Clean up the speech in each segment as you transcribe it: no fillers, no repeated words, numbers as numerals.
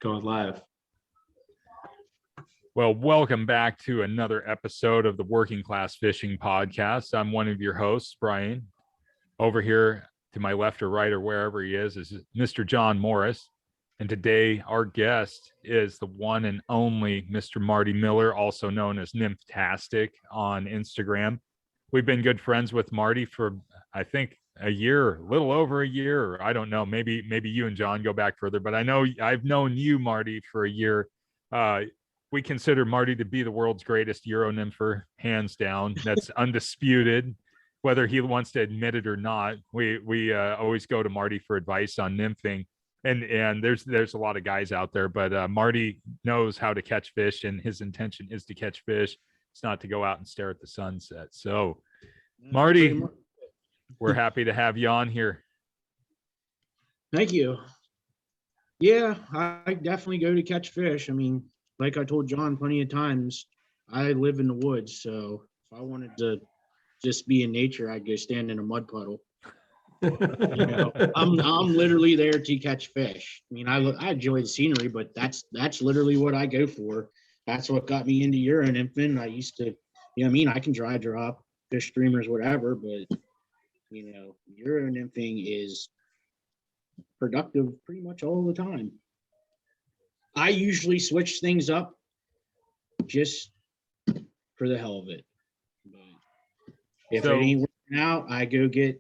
Going live. Well, welcome back to another episode of the Working Class Fishing Podcast. I'm one of your hosts, Brian. Over here to my left or right or wherever he is Mr. John Morris. And today our guest is the one and only Mr. Marty Miller, also known as Nymptastic on Instagram. We've been good friends with Marty for, I think, a year, a little over a year, or I don't know, maybe you and John go back further, but I know I've known you, Marty, for a year. We consider Marty to be the world's greatest Euro nympher, hands down. That's undisputed, whether he wants to admit it or not. We always go to Marty for advice on nymphing, and there's a lot of guys out there, but Marty knows how to catch fish, and his intention is to catch fish. It's not to go out and stare at the sunset. So, Marty, we're happy to have you on here. Thank you. Yeah, I definitely go to catch fish. I mean, like I told John plenty of times, I live in the woods, so if I wanted to just be in nature, I'd go stand in a mud puddle. I'm literally there to catch fish. I mean, I enjoy the scenery, but that's literally what I go for. That's what got me into Euro nymphing. I used to, I can dry drop, fish streamers, whatever, but Euro nymphing is productive pretty much all the time. I usually switch things up just for the hell of it. But if it ain't working out, I go get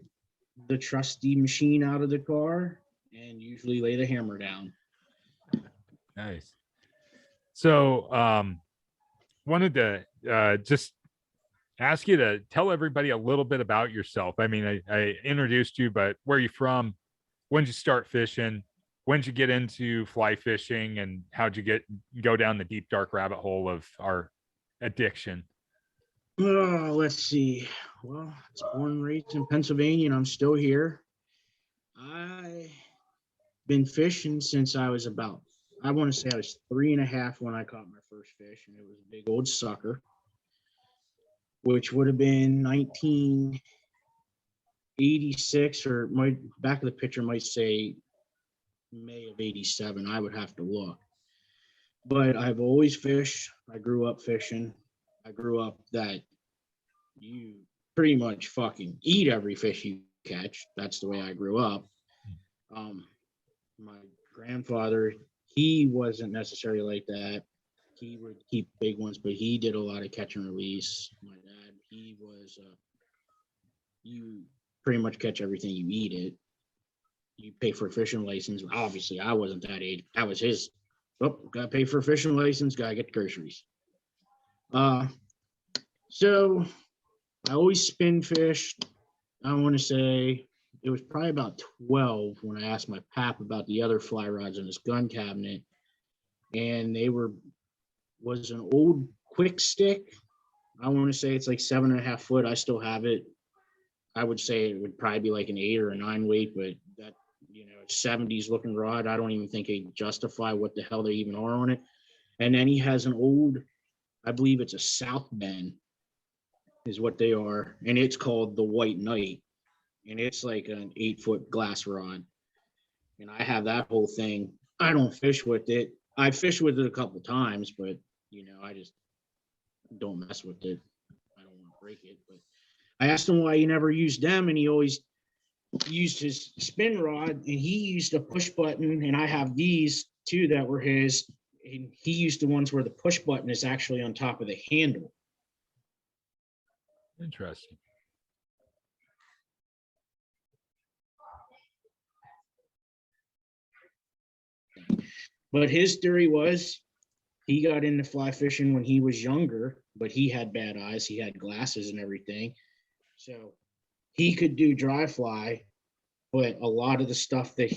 the trusty machine out of the car and usually lay the hammer down. Nice. So wanted to just ask you to tell everybody a little bit about yourself. I mean, I introduced you, but where are you from? When did you start fishing? When did you get into fly fishing, and how'd you go down the deep, dark rabbit hole of our addiction? Let's see. Well, I was born and raised in Pennsylvania, and I'm still here. I've been fishing since I was about, I want to say I was 3.5 when I caught my first fish, and it was a big old sucker, which would have been 1986, or my back of the picture might say May of 87. I would have to look. But I've always fished. I grew up fishing. I grew up that you pretty much fucking eat every fish you catch. That's the way I grew up. My grandfather, he wasn't necessarily like that. He would keep big ones, but he did a lot of catch and release. My dad, he was, you pretty much catch everything you eat it. You pay for a fishing license. Obviously, I wasn't that age. That was his. Oh, gotta pay for a fishing license. Gotta get the groceries. So I always spin fished. I want to say it was probably about 12 when I asked my pap about the other fly rods in his gun cabinet, and was an old quick stick. I want to say it's like 7.5 foot. I still have it. I would say it would probably be like an 8 or a 9 weight, but that 70s looking rod, I don't even think they justify what the hell they even are on it. And then he has an old, I believe it's a South Bend is what they are, and it's called the White Knight, and it's like an 8-foot glass rod. And I have that whole thing. I don't fish with it. I fished with it a couple times, but I just don't mess with it. I don't want to break it. But I asked him why he never used them, and he always used his spin rod, and he used a push button, and I have these too that were his, and he used the ones where the push button is actually on top of the handle. Interesting. But his theory was he got into fly fishing when he was younger, but he had bad eyes. He had glasses and everything. So he could do dry fly, but a lot of the stuff that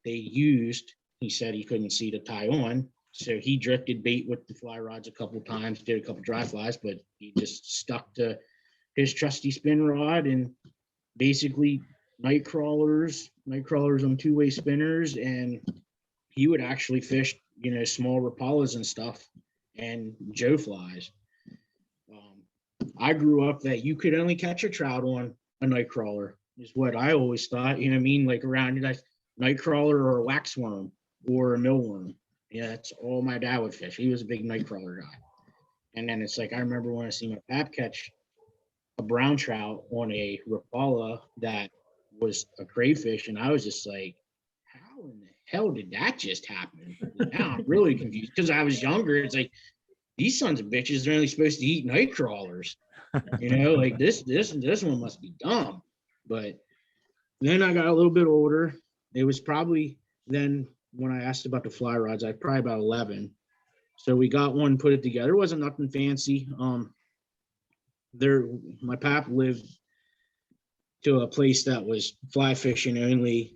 they used, he said he couldn't see to tie on. So he drifted bait with the fly rods a couple times, did a couple dry flies, but he just stuck to his trusty spin rod and basically night crawlers on two-way spinners, and he would actually fish, small rapalas and stuff and Joe flies. I grew up that you could only catch a trout on a night crawler is what I always thought, like around a night crawler or a wax worm or a millworm. Yeah, that's all my dad would fish. He was a big night crawler guy. And then it's like I remember when I see my pap catch a brown trout on a Rapala that was a crayfish, and I was just like, how in the hell did that just happen? Now I'm really confused because I was younger. It's like these sons of bitches are only supposed to eat night crawlers. Like this one must be dumb. But then I got a little bit older. It was probably then when I asked about the fly rods, I was probably about 11. So we got one, put it together. It wasn't nothing fancy. My pap lived to a place that was fly fishing only,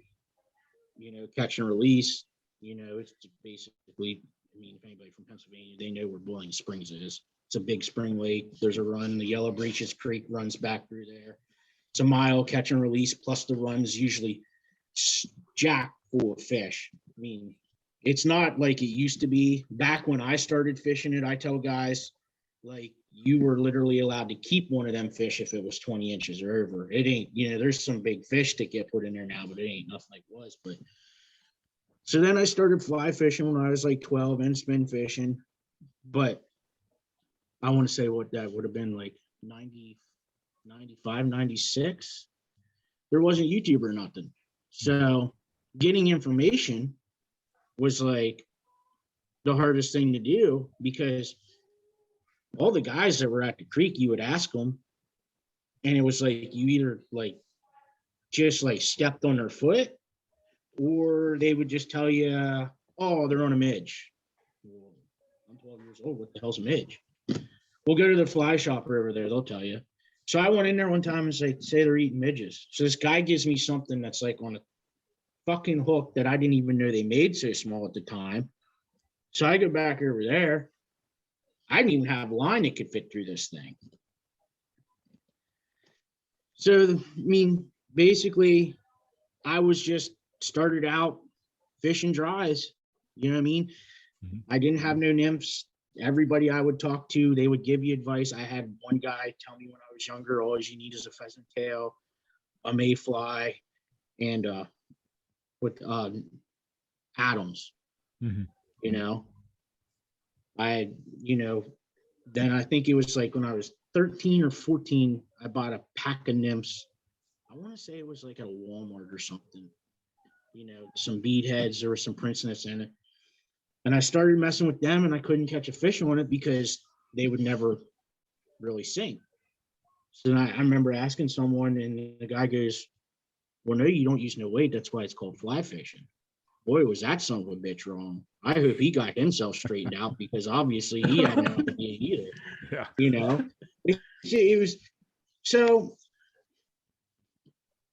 catch and release. It's basically, if anybody from Pennsylvania, they know where Boiling Springs is. It's a big spring lake. There's a run. The Yellow Breeches Creek runs back through there. It's a mile catch and release, plus the run's usually jack full of fish. It's not like it used to be. Back when I started fishing it, I tell guys, like, you were literally allowed to keep one of them fish if it was 20 inches or over. It ain't, there's some big fish that get put in there now, but it ain't nothing like it was. But so then I started fly fishing when I was like 12 and spin fishing. But I want to say what that would have been like 90, 95, 96. There wasn't YouTube or nothing. So getting information was like the hardest thing to do, because all the guys that were at the creek, you would ask them, and it was like you either like just like stepped on their foot, or they would just tell you, oh, they're on a midge. Well, I'm 12 years old. What the hell's a midge? We'll go to the fly shopper over there. They'll tell you. So I went in there one time and say they're eating midges. So this guy gives me something that's like on a fucking hook that I didn't even know they made so small at the time. So I go back over there. I didn't even have a line that could fit through this thing. So, basically, I was just started out fishing dries. You know what I mean? Mm-hmm. I didn't have no nymphs. Everybody I would talk to, they would give you advice. I had one guy tell me when I was younger, all you need is a pheasant tail, a mayfly, and with Adams. Mm-hmm. Then I think it was like when I was 13 or 14, I bought a pack of nymphs. I want to say it was like at a Walmart or something. Some bead heads, there were some princeness in it. And I started messing with them, and I couldn't catch a fish on it because they would never really sink. So I remember asking someone, and the guy goes, well, no, you don't use no weight. That's why it's called fly fishing. Boy, was that son of a bitch wrong. I hope he got himself straightened out, because obviously he had no idea either. Yeah. It was so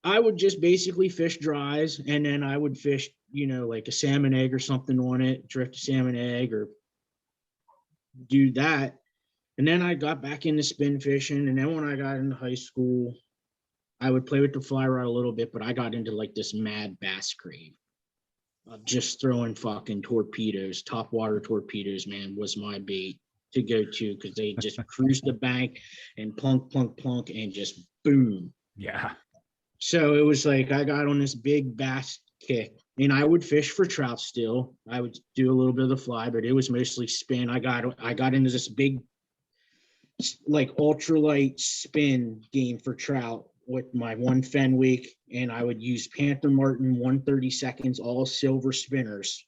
I would just basically fish dries, and then I would fish, like a salmon egg or something on it, drift a salmon egg or do that. And then I got back into spin fishing. And then when I got into high school, I would play with the fly rod a little bit, but I got into like this mad bass crave of just throwing fucking torpedoes. Top water torpedoes, man, was my bait to go to, because they just cruise the bank and plunk, plunk, plunk, and just boom. Yeah. So it was like I got on this big bass kick, and I would fish for trout still. I would do a little bit of the fly, but it was mostly spin. I got into this big, like, ultralight spin game for trout with my one Fenwick, and I would use Panther Martin 132nds, all silver spinners,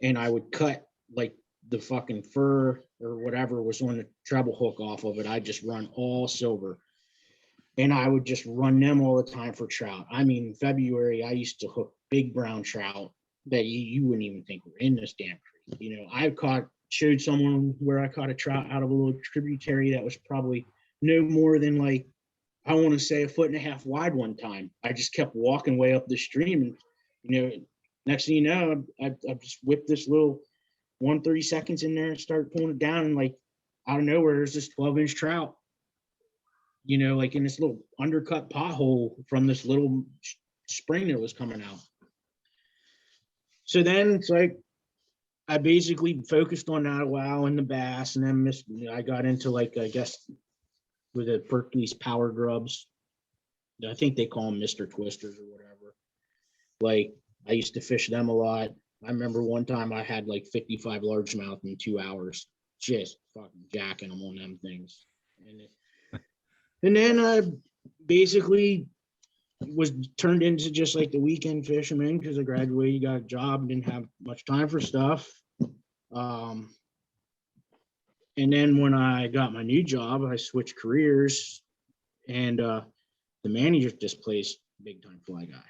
and I would cut like the fucking fur or whatever was on the treble hook off of it. I'd just run all silver. And I would just run them all the time for trout. In February, I used to hook big brown trout that you wouldn't even think were in this damn creek. I showed someone where I caught a trout out of a little tributary that was probably no more than, like, I want to say 1.5 feet wide one time. I just kept walking way up the stream. And, next thing you know, I just whipped this little 132nds in there and started pulling it down. And, like, out of nowhere, there's this 12-inch trout. Like in this little undercut pothole from this little spring that was coming out. So then it's like I basically focused on that a while in the bass, and then I got into, like, I guess with the Berkeley's power grubs. I think they call them Mr. Twisters or whatever. Like, I used to fish them a lot. I remember one time I had like 55 largemouth in 2 hours, just fucking jacking them on them things. And then I basically was turned into just like the weekend fisherman because I graduated, got a job, didn't have much time for stuff. And then when I got my new job, I switched careers, and the manager displaced big time fly guy.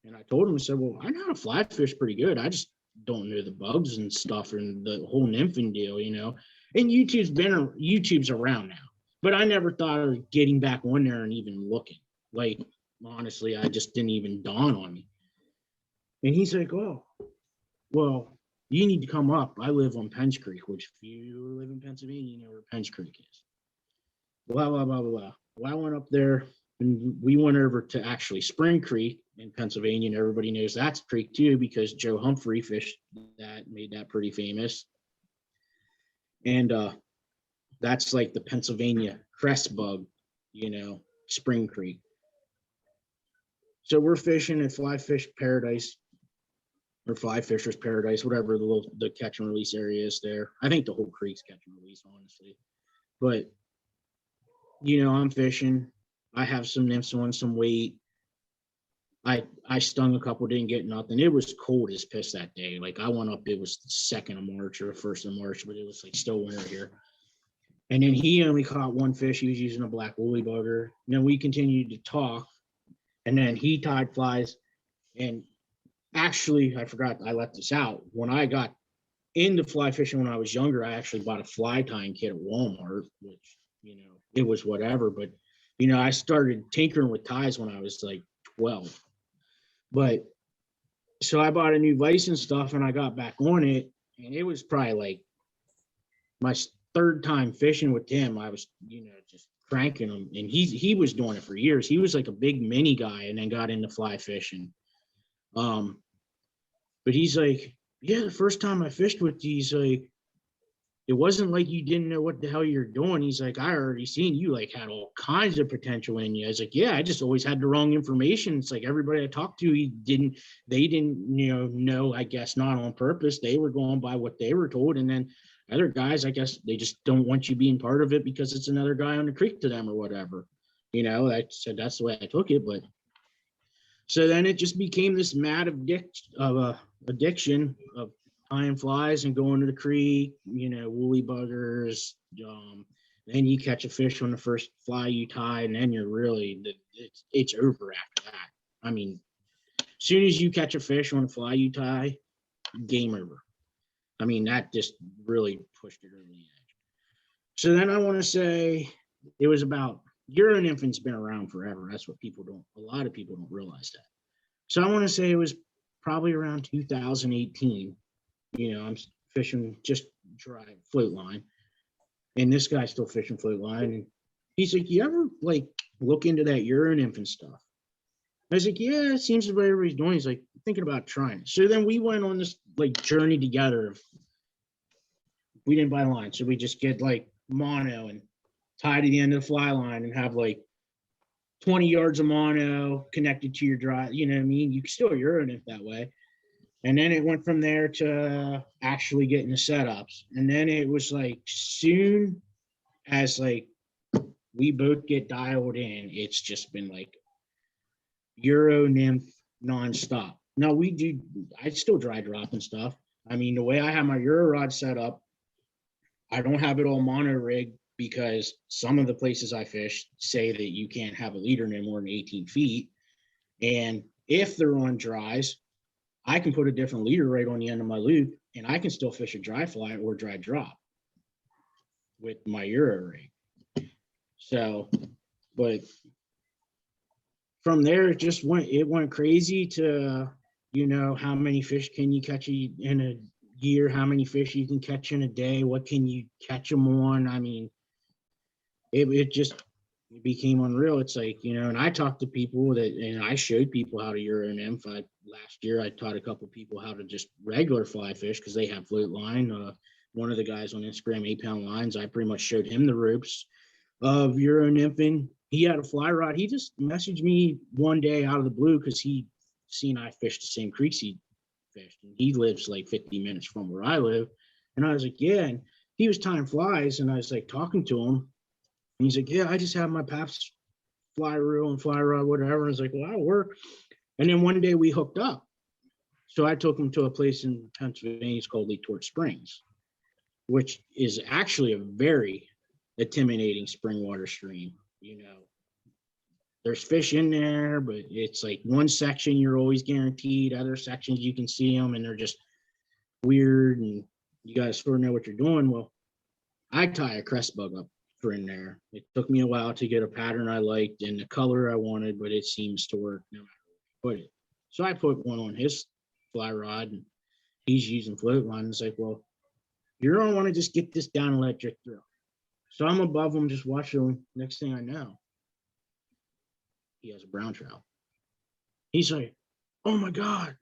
And I told him, I said, well, I know how to fly fish pretty good. I just don't know the bugs and stuff and the whole nymphing deal, you know. And YouTube's around now, but I never thought of getting back on there and even looking. Like, honestly, I just didn't even dawn on me. And he's like, oh, well, you need to come up. I live on Penns Creek, which if you live in Pennsylvania, you know where Penns Creek is. Blah, blah, blah, blah, blah. Well, I went up there and we went over to actually Spring Creek in Pennsylvania, and everybody knows that's creek too because Joe Humphrey fished that, made that pretty famous. And that's like the Pennsylvania crest bug, you know, Spring Creek. So we're fishing at Fly Fish Paradise, or Fly Fisher's Paradise, whatever the catch and release area is there. I think the whole creek's catch and release, honestly. But, you know, I'm fishing. I have some nymphs on, some weight. I stung a couple, didn't get nothing. It was cold as piss that day. Like I went up, it was the 2nd of March or 1st of March, but it was like still winter here. And then he only caught one fish. He was using a black woolly bugger. And then we continued to talk. And then he tied flies. And actually, I forgot, I left this out. When I got into fly fishing when I was younger, I actually bought a fly tying kit at Walmart, which, you know, it was whatever. But, you know, I started tinkering with ties when I was like 12. But so I bought a new vise and stuff, and I got back on it. And it was probably like my 3rd time fishing with him. I was, you know, just cranking him. And he was doing it for years. He was like a big mini guy and then got into fly fishing. But he's like, yeah, the first time I fished with you, he's like, it wasn't like you didn't know what the hell you're doing. He's like, I already seen you like had all kinds of potential in you. I was like, yeah, I just always had the wrong information. It's like everybody I talked to, they didn't, you know, I guess not on purpose. They were going by what they were told. And then other guys, I guess they just don't want you being part of it because it's another guy on the creek to them or whatever. You know, I said that's the way I took it. But so then it just became this mad addiction of tying flies and going to the creek, you know, woolly buggers. Then you catch a fish on the first fly you tie, and then you're really, it's over after that. I mean, as soon as you catch a fish on a fly you tie, game over. I mean, that just really pushed it over the edge. So then I want to say it was about, Euro nymphing's been around forever. That's what a lot of people don't realize that. So I want to say it was probably around 2018. You know, I'm fishing just dry float line, and this guy's still fishing float line. And he's like, you ever like look into that Euro nymph and stuff? I was like, yeah, it seems to be what everybody's doing. He's like, thinking about trying it. So then we went on this like journey together. We didn't buy line, so we just get like mono and tie to the end of the fly line and have like 20 yards of mono connected to your dry. You know what I mean? You can still Euro nymph that way. And then it went from there to actually getting the setups. And then it was like soon as like we both get dialed in, it's just been like Euro nymph nonstop. Now I still dry drop and stuff. I mean, the way I have my Euro rod set up, I don't have it all mono rigged because some of the places I fish say that you can't have a leader no more than 18 feet. And if they're on dries, I can put a different leader right on the end of my loop, and I can still fish a dry fly or dry drop with my Euro rig. So, but from there, it went crazy to, you know, how many fish can you catch in a year? How many fish you can catch in a day? What can you catch them on? I mean, it just became unreal. It's like, you know, and I talked to people and I showed people how to Euro nymph. Last year, I taught a couple people how to just regular fly fish because they have float line. One of the guys on Instagram, 8-pound lines, I pretty much showed him the ropes of Euro nymphing. He had a fly rod. He just messaged me one day out of the blue because he seen I fished the same creeks he fished. And he lives like 50 minutes from where I live. And I was like, yeah. And he was tying flies. And I was like talking to him. And he's like, yeah, I just have my Paps fly reel and fly rod, whatever. I was like, well, that'll work. And then one day we hooked up. So I took him to a place in Pennsylvania called Lake Torch Springs, which is actually a very intimidating spring water stream. You know, there's fish in there, but it's like one section you're always guaranteed. Other sections you can see them and they're just weird and you got to sort of know what you're doing. Well, I tie a crest bug up for in there. It took me a while to get a pattern I liked and the color I wanted, but it seems to work no matter where you put it. So I put one on his fly rod and he's using float line. It's like, well, you're gonna want to just get this down and let it drift through. So I'm above him, just watching him. Next thing I know, he has a brown trout. He's like, oh my God,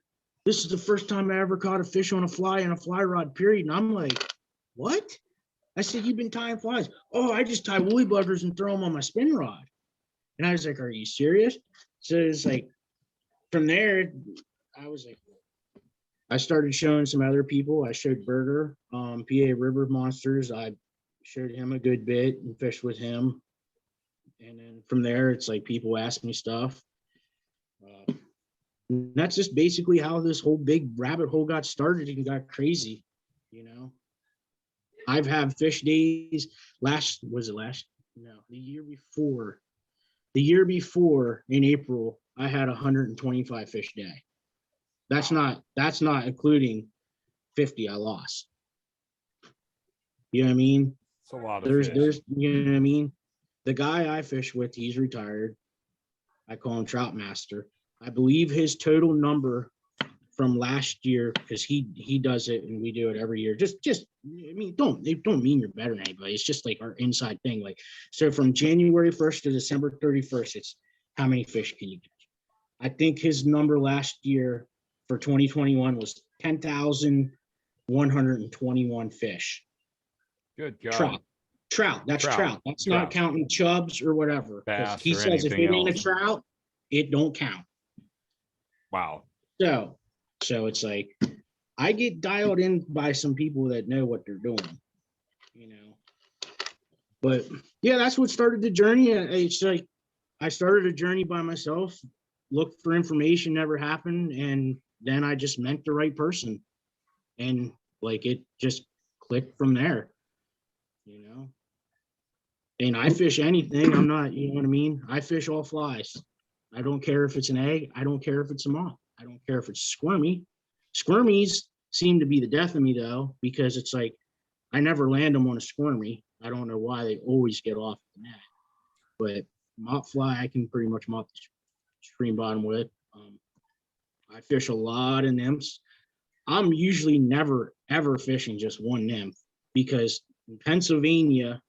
this is the first time I ever caught a fish on a fly and a fly rod, period. And I'm like, what? I said, you've been tying flies. Oh, I just tie woolly buggers and throw them on my spin rod. And I was like, are you serious? So it's like, from there, I was like, I started showing some other people. I showed Berger, PA River Monsters. I showed him a good bit and fished with him. And then from there, it's like people ask me stuff. And that's just basically how this whole big rabbit hole got started and got crazy, you know. I've had fish days the year before in April, I had 125 fish day. That's not including 50 I lost. You know what I mean? It's a lot of There's, fish. you know what I mean? The guy I fish with, he's retired. I call him Trout Master. I believe his total number from last year, because he does it and we do it every year. I mean, don't mean you're better than anybody. It's just like our inside thing. Like, so from January 1st to December 31st, it's how many fish can you catch? I think his number last year for 2021 was 10,121 fish. Good God. Trout. That's trout. That's not counting chubs or whatever. Bass he or says if it ain't a else. trout, it don't count. Wow. So it's like I get dialed in by some people that know what they're doing, you know. But yeah, that's what started the journey. It's like I started a journey by myself, looked for information, never happened, and then I just met the right person, and like it just clicked from there, you know. And I fish anything. I'm not, you know what I mean? I fish all flies. I don't care if it's an egg. I don't care if it's a moth. I don't care if it's squirmy. Squirmies seem to be the death of me though, because it's like I never land them on a squirmy. I don't know why they always get off the net. But mop fly, I can pretty much mop the stream bottom with. I fish a lot of nymphs. I'm usually never ever fishing just one nymph, because in Pennsylvania,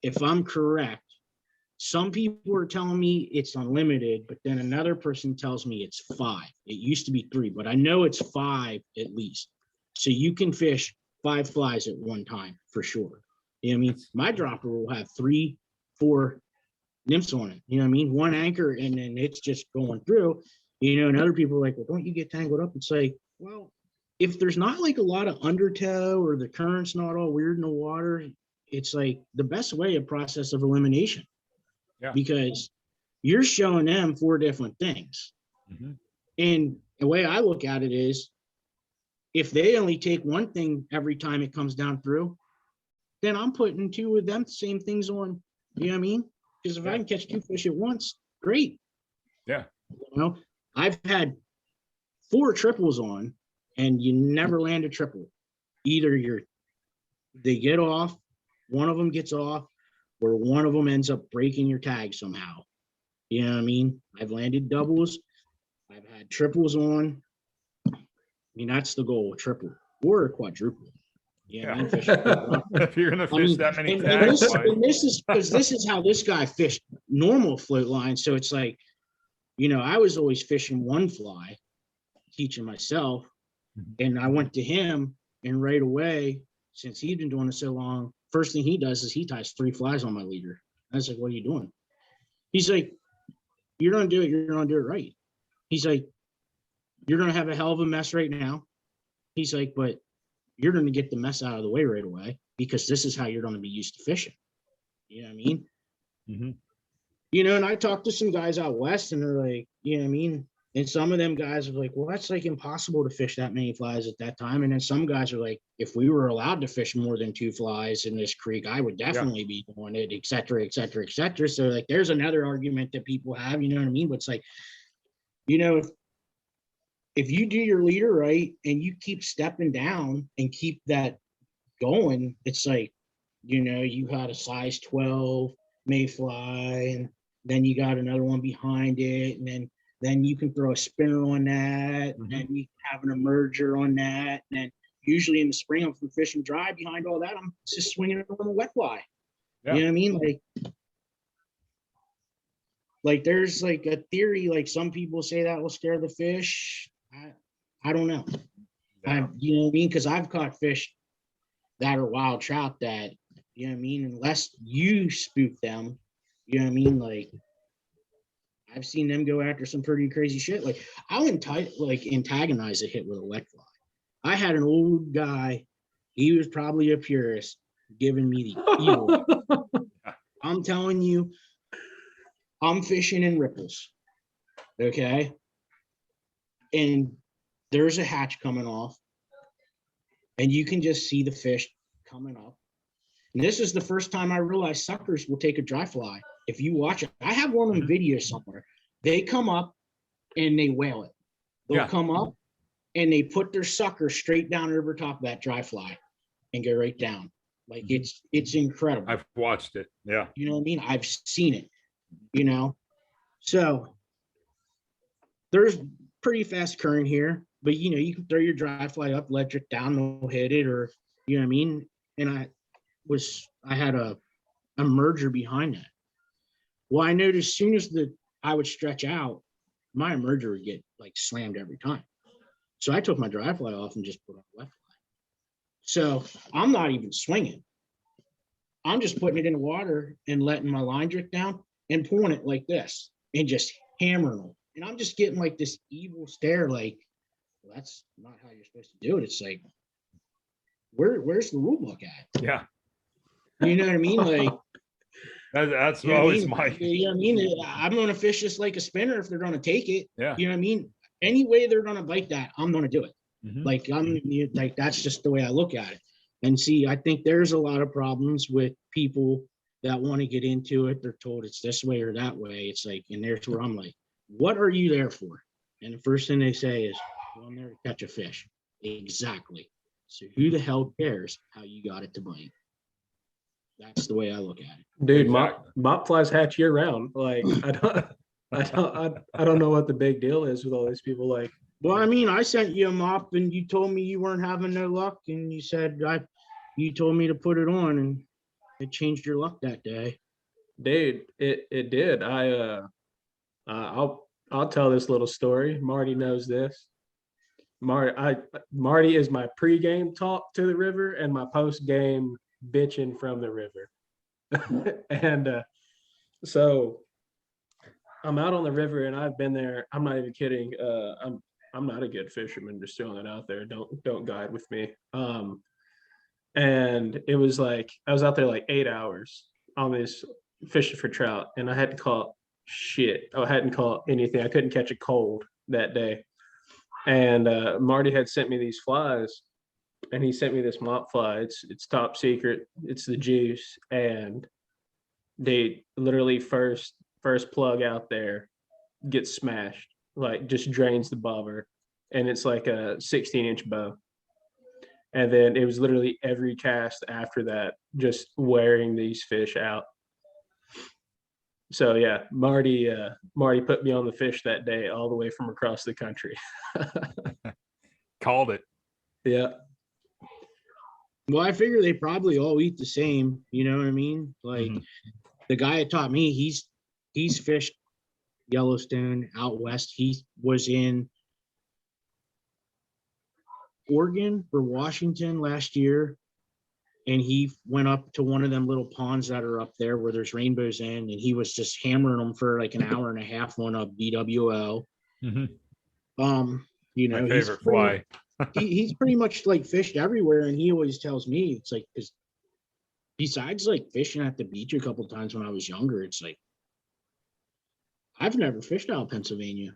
if I'm correct, some people are telling me it's unlimited, but then another person tells me it's 5. It used to be 3, but I know it's 5 at least. So you can fish 5 flies at one time for sure. You know what I mean? My dropper will have 3, 4 nymphs on it. You know what I mean? One anchor and then it's just going through. You know, and other people are like, well, don't you get tangled up? It's like, well, if there's not like a lot of undertow or the current's not all weird in the water, it's like the best way a process of elimination. Yeah. Because you're showing them 4 different things. Mm-hmm. And the way I look at it is, if they only take one thing every time it comes down through, then I'm putting 2 of them same things on. You know what I mean? Because if I can catch 2 fish at once, great. Yeah. You know, I've had 4 triples on, and you never land a triple. Either they get off, one of them gets off, or one of them ends up breaking your tag somehow. You know what I mean? I've landed doubles. I've had triples on. I mean, that's the goal, a triple or a quadruple. You know what I mean? If you're going to fish that many tags. This is how this guy fished normal float line. So it's like, you know, I was always fishing one fly, teaching myself. And I went to him, and right away, since he'd been doing it so long, first thing he does is he ties 3 flies on my leader. I was like, what are you doing? He's like, you're going to do it. You're going to do it right. He's like, you're going to have a hell of a mess right now. He's like, but you're going to get the mess out of the way right away because this is how you're going to be used to fishing. You know what I mean? Mm-hmm. You know, and I talked to some guys out west and they're like, you know what I mean? And some of them guys are like, well, that's like impossible to fish that many flies at that time. And then some guys are like, if we were allowed to fish more than 2 flies in this creek, I would definitely be doing it, et cetera, et cetera, et cetera. So like, there's another argument that people have, you know what I mean? But it's like, you know, if you do your leader right and you keep stepping down and keep that going, it's like, you know, you had a size 12 mayfly and then you got another one behind it, and then you can throw a spinner on that, and you have an emerger on that, and then usually in the spring I'm fishing dry. Behind all that, I'm just swinging it on a wet fly. You know what I mean? Like there's like a theory, like some people say that will scare the fish. I don't know. You know what I mean? Because I've caught fish that are wild trout that, you know what I mean, unless you spook them, you know what I mean? Like I've seen them go after some pretty crazy shit. Like I'll antagonize a hit with a wet fly. I had an old guy, he was probably a purist, giving me the evil. I'm telling you, I'm fishing in ripples. Okay. And there's a hatch coming off. And you can just see the fish coming up. And this is the first time I realized suckers will take a dry fly. If you watch it, I have one on video somewhere. They come up and they whale it. They'll come up and they put their sucker straight down over top of that dry fly and go right down. Like it's incredible. I've watched it. Yeah. You know what I mean? I've seen it, you know? So there's pretty fast current here, but you know, you can throw your dry fly up, electric down, they'll hit it, or you know what I mean? And I had a merger behind that. Well, I noticed as soon as I would stretch out, my emerger would get like slammed every time. So I took my dry fly off and just put on a wet fly. So I'm not even swinging. I'm just putting it in the water and letting my line drift down and pulling it like this and just hammering them. And I'm just getting like this evil stare, like, well, that's not how you're supposed to do it. It's like, where's the rule book at? Yeah. You know what I mean? Like, that's always my. You know what I mean? I'm going to fish this like a spinner if they're going to take it. Yeah. You know what I mean? Any way they're going to bite that, I'm going to do it. Like that's just the way I look at it. And see, I think there's a lot of problems with people that want to get into it. They're told it's this way or that way. It's like, and there's where I'm like, what are you there for? And the first thing they say is, well, I'm there to catch a fish. Exactly. So who the hell cares how you got it to bite? That's the way I look at it. Dude, mop flies hatch year round. Like I don't know what the big deal is with all these people. Like, well, I mean, I sent you a mop and you told me you weren't having no luck, and you said you told me to put it on, and it changed your luck that day. Dude, it did. I'll tell this little story. Marty knows this. Marty is my pregame talk to the river and my post-game bitching from the river. And so I'm out on the river and I've been there. I'm not even kidding. I'm not a good fisherman, just throwing it out there. Don't guide with me. And it was like I was out there like 8 hours on this fishing for trout, and I hadn't caught shit. I hadn't caught anything. I couldn't catch a cold that day. And Marty had sent me these flies, and he sent me this mop fly. It's top secret. It's the juice, and they literally first plug out there gets smashed, like just drains the bobber, and it's like a 16-inch bow. And then it was literally every cast after that, just wearing these fish out. So yeah, Marty put me on the fish that day, all the way from across the country. Called it. Yeah. Well, I figure they probably all eat the same. You know what I mean? Like the guy that taught me, he's fished Yellowstone out west. He was in Oregon or Washington last year, and he went up to one of them little ponds that are up there where there's rainbows in, and he was just hammering them for like an hour and a half on a BWL. You You know, My favorite fly. He's pretty much like fished everywhere, and he always tells me it's like, because besides like fishing at the beach a couple times when I was younger, it's like I've never fished out of Pennsylvania.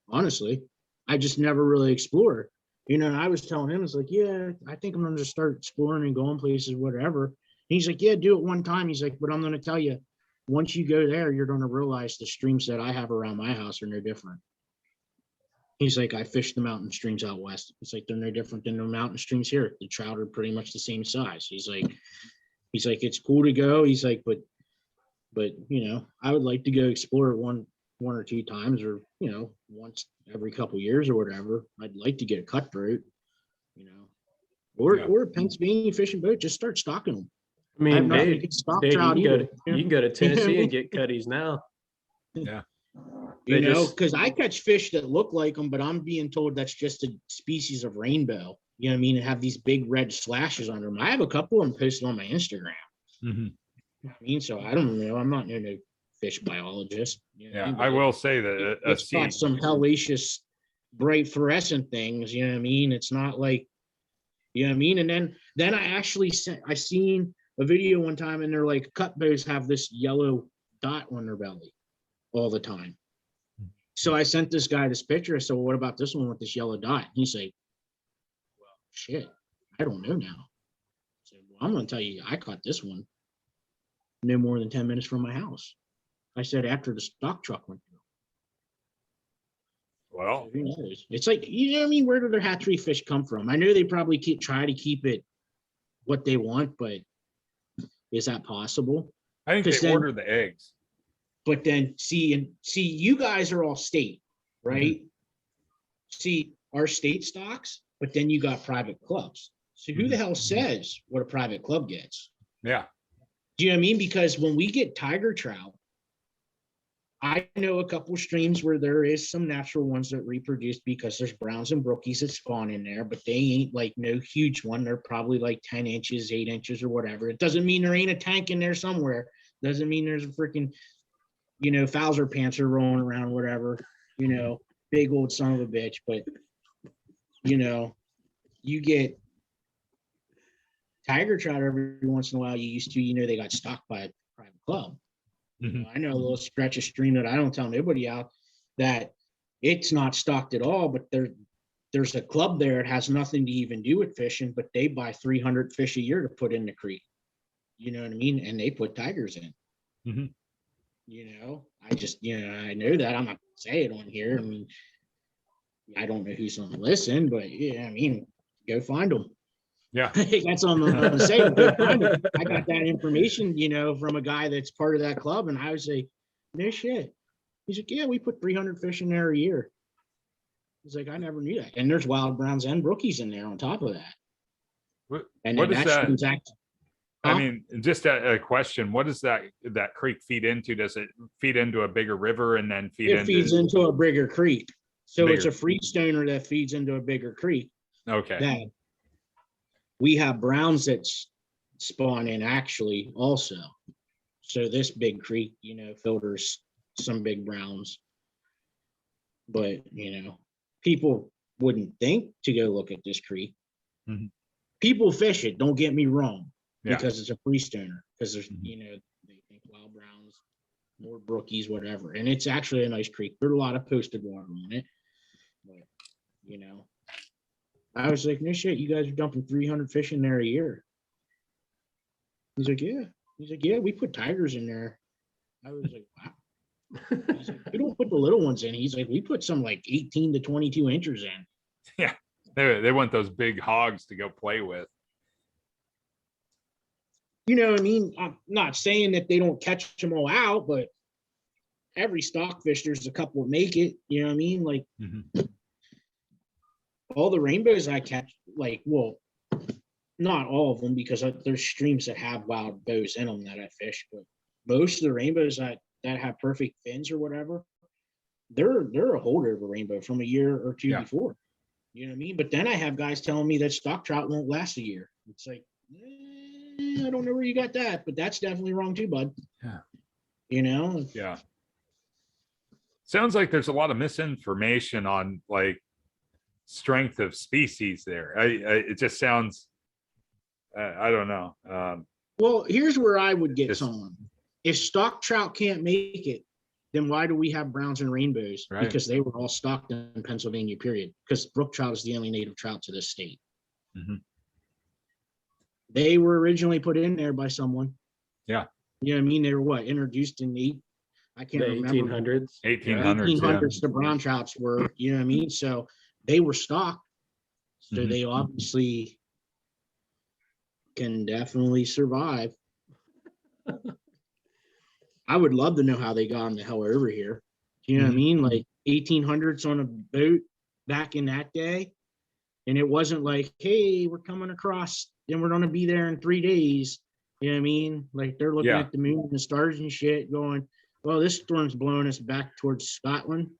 Honestly, I just never really explored. You know, and I was telling him, it's like, yeah, I think I'm gonna just start exploring and going places, whatever. And he's like, yeah, do it one time. He's like, but I'm gonna tell you, once you go there, you're gonna realize the streams that I have around my house are no different. He's like, I fish the mountain streams out west. It's like they're no different than the mountain streams here. The trout are pretty much the same size. He's like, it's cool to go. He's like, but you know, I would like to go explore one or two times, or you know, once every couple years or whatever. I'd like to get a cutthroat, you know, or a Pennsylvania fishing boat. Just start stocking them. I mean, Dave, you can go to Tennessee and get cutties now. Yeah. You know, because I catch fish that look like them, but I'm being told that's just a species of rainbow. You know what I mean? And have these big red slashes under them. I have a couple of them posted on my Instagram. Mm-hmm. I mean, so I don't know. I'm not no fish biologist. You know, Yeah, I will say that it's got some hellacious bright fluorescent things. You know what I mean? It's not like, you know what I mean? And then I seen a video one time, and they're like, cut bows have this yellow dot on their belly all the time. So I sent this guy this picture. I said, well, what about this one with this yellow dot? He's like, well, shit, I don't know now. I said, well, I'm going to tell you, I caught this one no more than 10 minutes from my house. I said, after the stock truck went through. Well, who knows? It's like, you know what I mean? Where do their hatchery fish come from? I know they probably try to keep it what they want, but is that possible? I think they order the eggs. But then see, you guys are all state, right? Mm-hmm. See, our state stocks, but then you got private clubs. So who the hell says what a private club gets? Yeah. Do you know what I mean? Because when we get tiger trout, I know a couple streams where there is some natural ones that reproduce because there's browns and brookies that spawn in there, but they ain't like no huge one. They're probably like 10 inches, 8 inches or whatever. It doesn't mean there ain't a tank in there somewhere. Doesn't mean there's a freaking, you know, Fowler panther rolling around, whatever, you know, big old son of a bitch. But, you know, you get tiger trout every once in a while. You used to, you know, they got stocked by a private club. You know, I know a little stretch of stream that I don't tell nobody out that it's not stocked at all, but there's a club there. It has nothing to even do with fishing, but they buy 300 fish a year to put in the creek. You know what I mean? And they put tigers in. Mm-hmm. You know, I just, you know, I know that. I'm not going to say it on here. I mean, I don't know who's going to listen, but yeah, I mean, go find them. Yeah. That's all I'm going to say. Go find them. I got that information, you know, from a guy that's part of that club. And I was like, no shit. He's like, yeah, we put 300 fish in there a year. He's like, I never knew that. And there's wild browns and brookies in there on top of that. What is that? I mean, just a question. What does that creek feed into? Does it feed into a bigger river and then feeds into a bigger creek? So it's a freestoner that feeds into a bigger creek. Okay. That we have browns that spawn in actually also. So this big creek, you know, filters some big browns. But, you know, people wouldn't think to go look at this creek. Mm-hmm. People fish it, don't get me wrong. Yeah. Because it's a freestoner, because there's, you know, they think wild browns, more brookies, whatever. And it's actually a nice creek. There's a lot of posted water on it. But, you know, I was like, no shit, you guys are dumping 300 fish in there a year. He's like, yeah. He's like, yeah, we put tigers in there. I was like, wow. He's like, we don't put the little ones in. He's like, we put some like 18 to 22 inches in. Yeah. They want those big hogs to go play with. You know what I mean? I'm not saying that they don't catch them all out, but every stockfish, there's a couple that make it. You know what I mean? Like all the rainbows I catch, like, well, not all of them, because there's streams that have wild bows in them that I fish, but most of the rainbows that have perfect fins or whatever, they're a holder of a rainbow from a year or two before. You know what I mean? But then I have guys telling me that stock trout won't last a year. It's like, I don't know where you got that, but that's definitely wrong too, bud. Yeah. You know? Yeah. Sounds like there's a lot of misinformation on like strength of species there. It just sounds, I don't know. Well, here's where I would get Just- someone. If stock trout can't make it, then why do we have browns and rainbows? Right. Because they were all stocked in Pennsylvania, period. Because brook trout is the only native trout to this state. Mhm. They were originally put in there by someone. Yeah. You know what I mean? They were what, introduced in I can't The remember. 1800s. 1800s. 1800s, the brown trouts were, you know what I mean? So they were stocked. So Mhm. they obviously can definitely survive. I would love to know how they got them the hell over here. You know what I Mhm. mean? Like 1800s on a boat back in that day. And it wasn't like, hey, we're coming across and we're going to be there in 3 days. You know what I mean? Like they're looking Yeah. at the moon and the stars and shit going, well, this storm's blowing us back towards Scotland.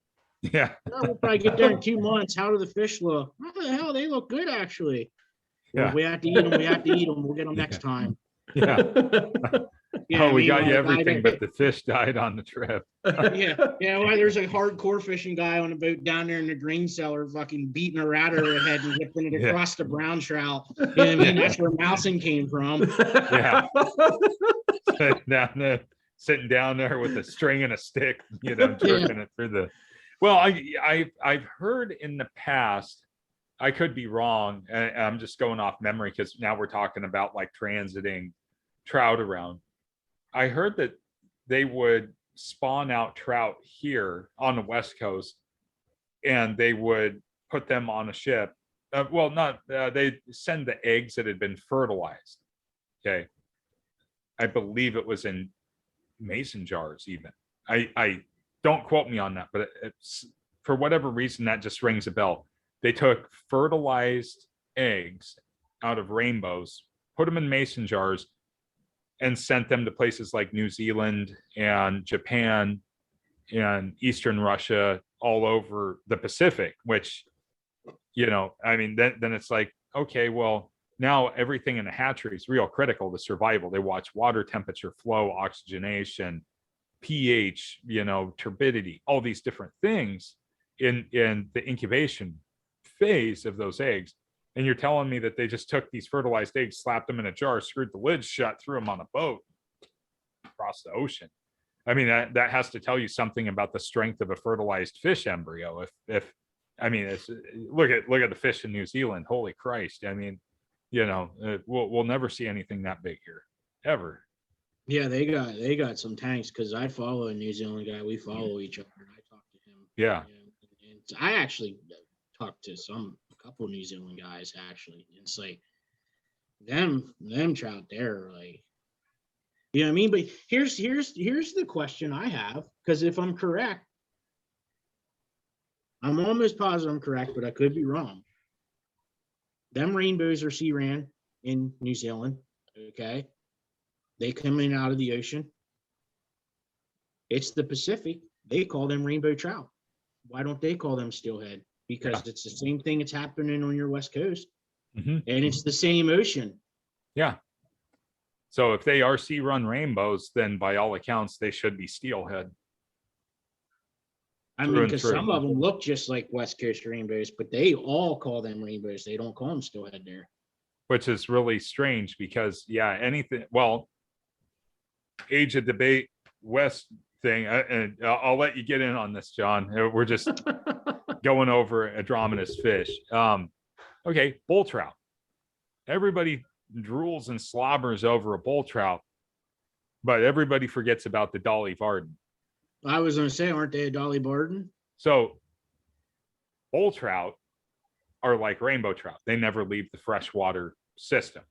Yeah. Oh, we'll probably get there in 2 months. How do the fish look? What the hell? They look good, actually. Well, Yeah. if we have to eat them, we have to eat them. We'll get them next time. Yeah. You know what I Oh, we mean? got you Like, everything, but the fish died on the trip. yeah. Well, there's a hardcore fishing guy on a boat down there in the grain cellar, fucking beating a rat over the head and whipping it Yeah. across the brown trout. You know what I mean? That's where mousing came from. Yeah. Sitting down there with a string and a stick, jerking it through the. Well, I've heard in the past, I could be wrong, and I'm just going off memory because now we're talking about like transiting trout around. I heard that they would spawn out trout here on the West Coast, and they would put them on a ship. They send the eggs that had been fertilized. Okay. I believe it was in mason jars even. I don't quote me on that, but it's for whatever reason that just rings a bell. They took fertilized eggs out of rainbows, put them in mason jars, and sent them to places like New Zealand and Japan and Eastern Russia, all over the Pacific, which, I mean, then it's like, okay, well, now everything in the hatchery is real critical to survival. They watch water temperature, flow, oxygenation, pH, turbidity, all these different things in the incubation phase of those eggs. And you're telling me that they just took these fertilized eggs, slapped them in a jar, screwed the lid shut, threw them on a boat across the ocean. I mean, that has to tell you something about the strength of a fertilized fish embryo. If I mean, look at the fish in New Zealand. Holy Christ! I mean, we'll never see anything that big here, ever. Yeah, they got some tanks because I follow a New Zealand guy. We follow each other. I talk to him. Yeah. And I actually talked to a couple of New Zealand guys actually. It's like them trout there, like, you know what I mean? But here's the question I have, because if I'm correct, I'm almost positive I'm correct, but I could be wrong. Them rainbows are sea ran in New Zealand. Okay. They come in out of the ocean. It's the Pacific. They call them rainbow trout. Why don't they call them steelhead? Because it's the same thing that's happening on your West Coast. Mm-hmm. And it's the same ocean. Yeah. So if they are sea run rainbows, then by all accounts, they should be steelhead. I mean, because some of them look just like West Coast rainbows, but they all call them rainbows. They don't call them steelhead there. Which is really strange because, age of debate West thing, and I'll let you get in on this, John. We're just going over Andromeda's fish. Okay, bull trout. Everybody drools and slobbers over a bull trout, but everybody forgets about the Dolly Varden. I was going to say, aren't they a Dolly Varden? So bull trout are like rainbow trout. They never leave the freshwater system.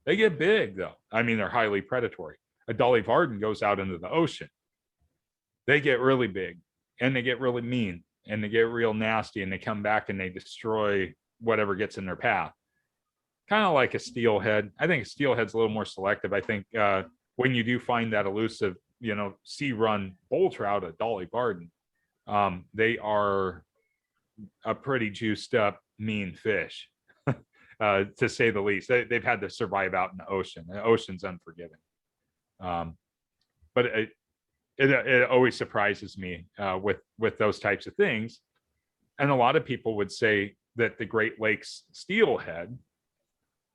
They get big, though. I mean, they're highly predatory. A Dolly Varden goes out into the ocean. They get really big, and they get really mean, and they get real nasty, and they come back and they destroy whatever gets in their path. Kind of like a steelhead. I think a steelhead's a little more selective. I think when you do find that elusive, sea run bull trout, a Dolly Varden, they are a pretty juiced up, mean fish, to say the least. They've had to survive out in the ocean. The ocean's unforgiving. But it always surprises me with those types of things. And a lot of people would say, that the Great Lakes steelhead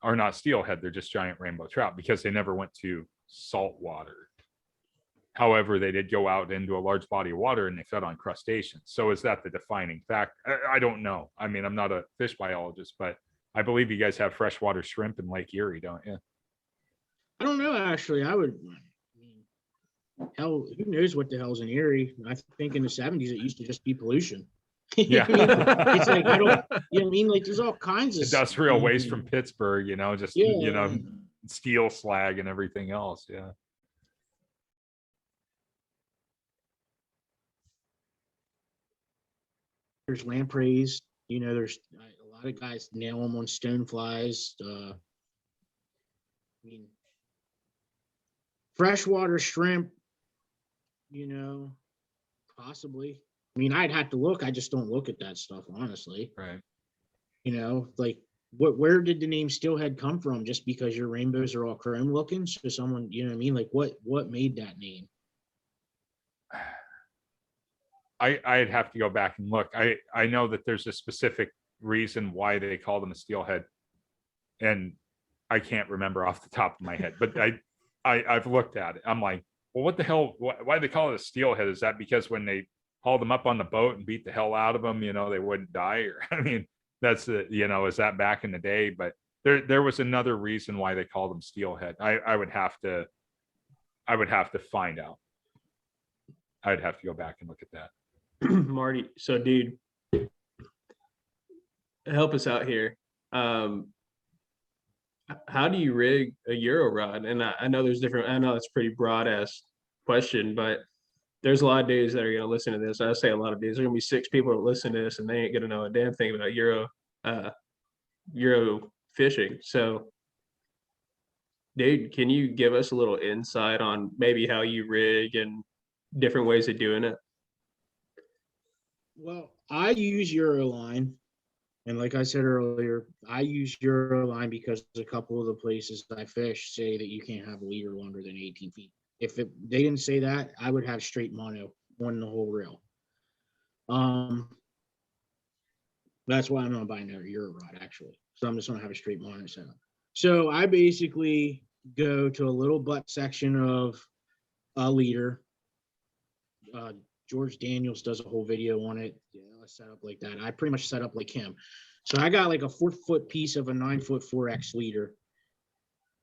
are not steelhead, they're just giant rainbow trout because they never went to salt water. However, they did go out into a large body of water and they fed on crustaceans. So is that the defining fact? I don't know. I mean, I'm not a fish biologist, but I believe you guys have freshwater shrimp in Lake Erie, don't you? I don't know, actually. I mean, hell, who knows what the hell's in Erie? I think in the 70s it used to just be pollution. Yeah. It's like, I don't, you know what I mean? Like, there's all kinds of Industrial waste from Pittsburgh, just, yeah. steel slag and everything else. Yeah. There's lampreys, there's a lot of guys nail them on stone flies. I mean, freshwater shrimp, possibly. I mean, I'd have to look. I just don't look at that stuff, honestly. Right. Like where did the name steelhead come from? Just because your rainbows are all chrome looking? So someone, you know what I mean? Like what made that name? I'd have to go back and look. I know that there's a specific reason why they call them a steelhead, and I can't remember off the top of my head, but I've looked at it. I'm like, well, what the hell? Why do they call it a steelhead? Is that because when they hauled them up on the boat and beat the hell out of them, they wouldn't die? Or I mean, that's is that back in the day? But there was another reason why they called them steelhead. I would have to find out. I'd have to go back and look at that. Marty, so dude, help us out here. How do you rig a Euro rod? And I know there's different, I know it's a pretty broad ass question, but there's a lot of dudes that are going to listen to this. I say a lot of dudes, there's going to be 6 people that listen to this and they ain't going to know a damn thing about Euro fishing. So dude, can you give us a little insight on maybe how you rig and different ways of doing it? Well, I use Euroline, and like I said earlier, I use Euroline because a couple of the places I fish say that you can't have a leader longer than 18 feet. If they didn't say that, I would have straight mono on the whole reel. That's why I'm not buying a Euro rod, actually. So I'm just going to have a straight mono setup. So I basically go to a little butt section of a leader. George Daniels does a whole video on it. I set up like that. I pretty much set up like him. So I got like a 4-foot piece of a 9-foot 4X leader.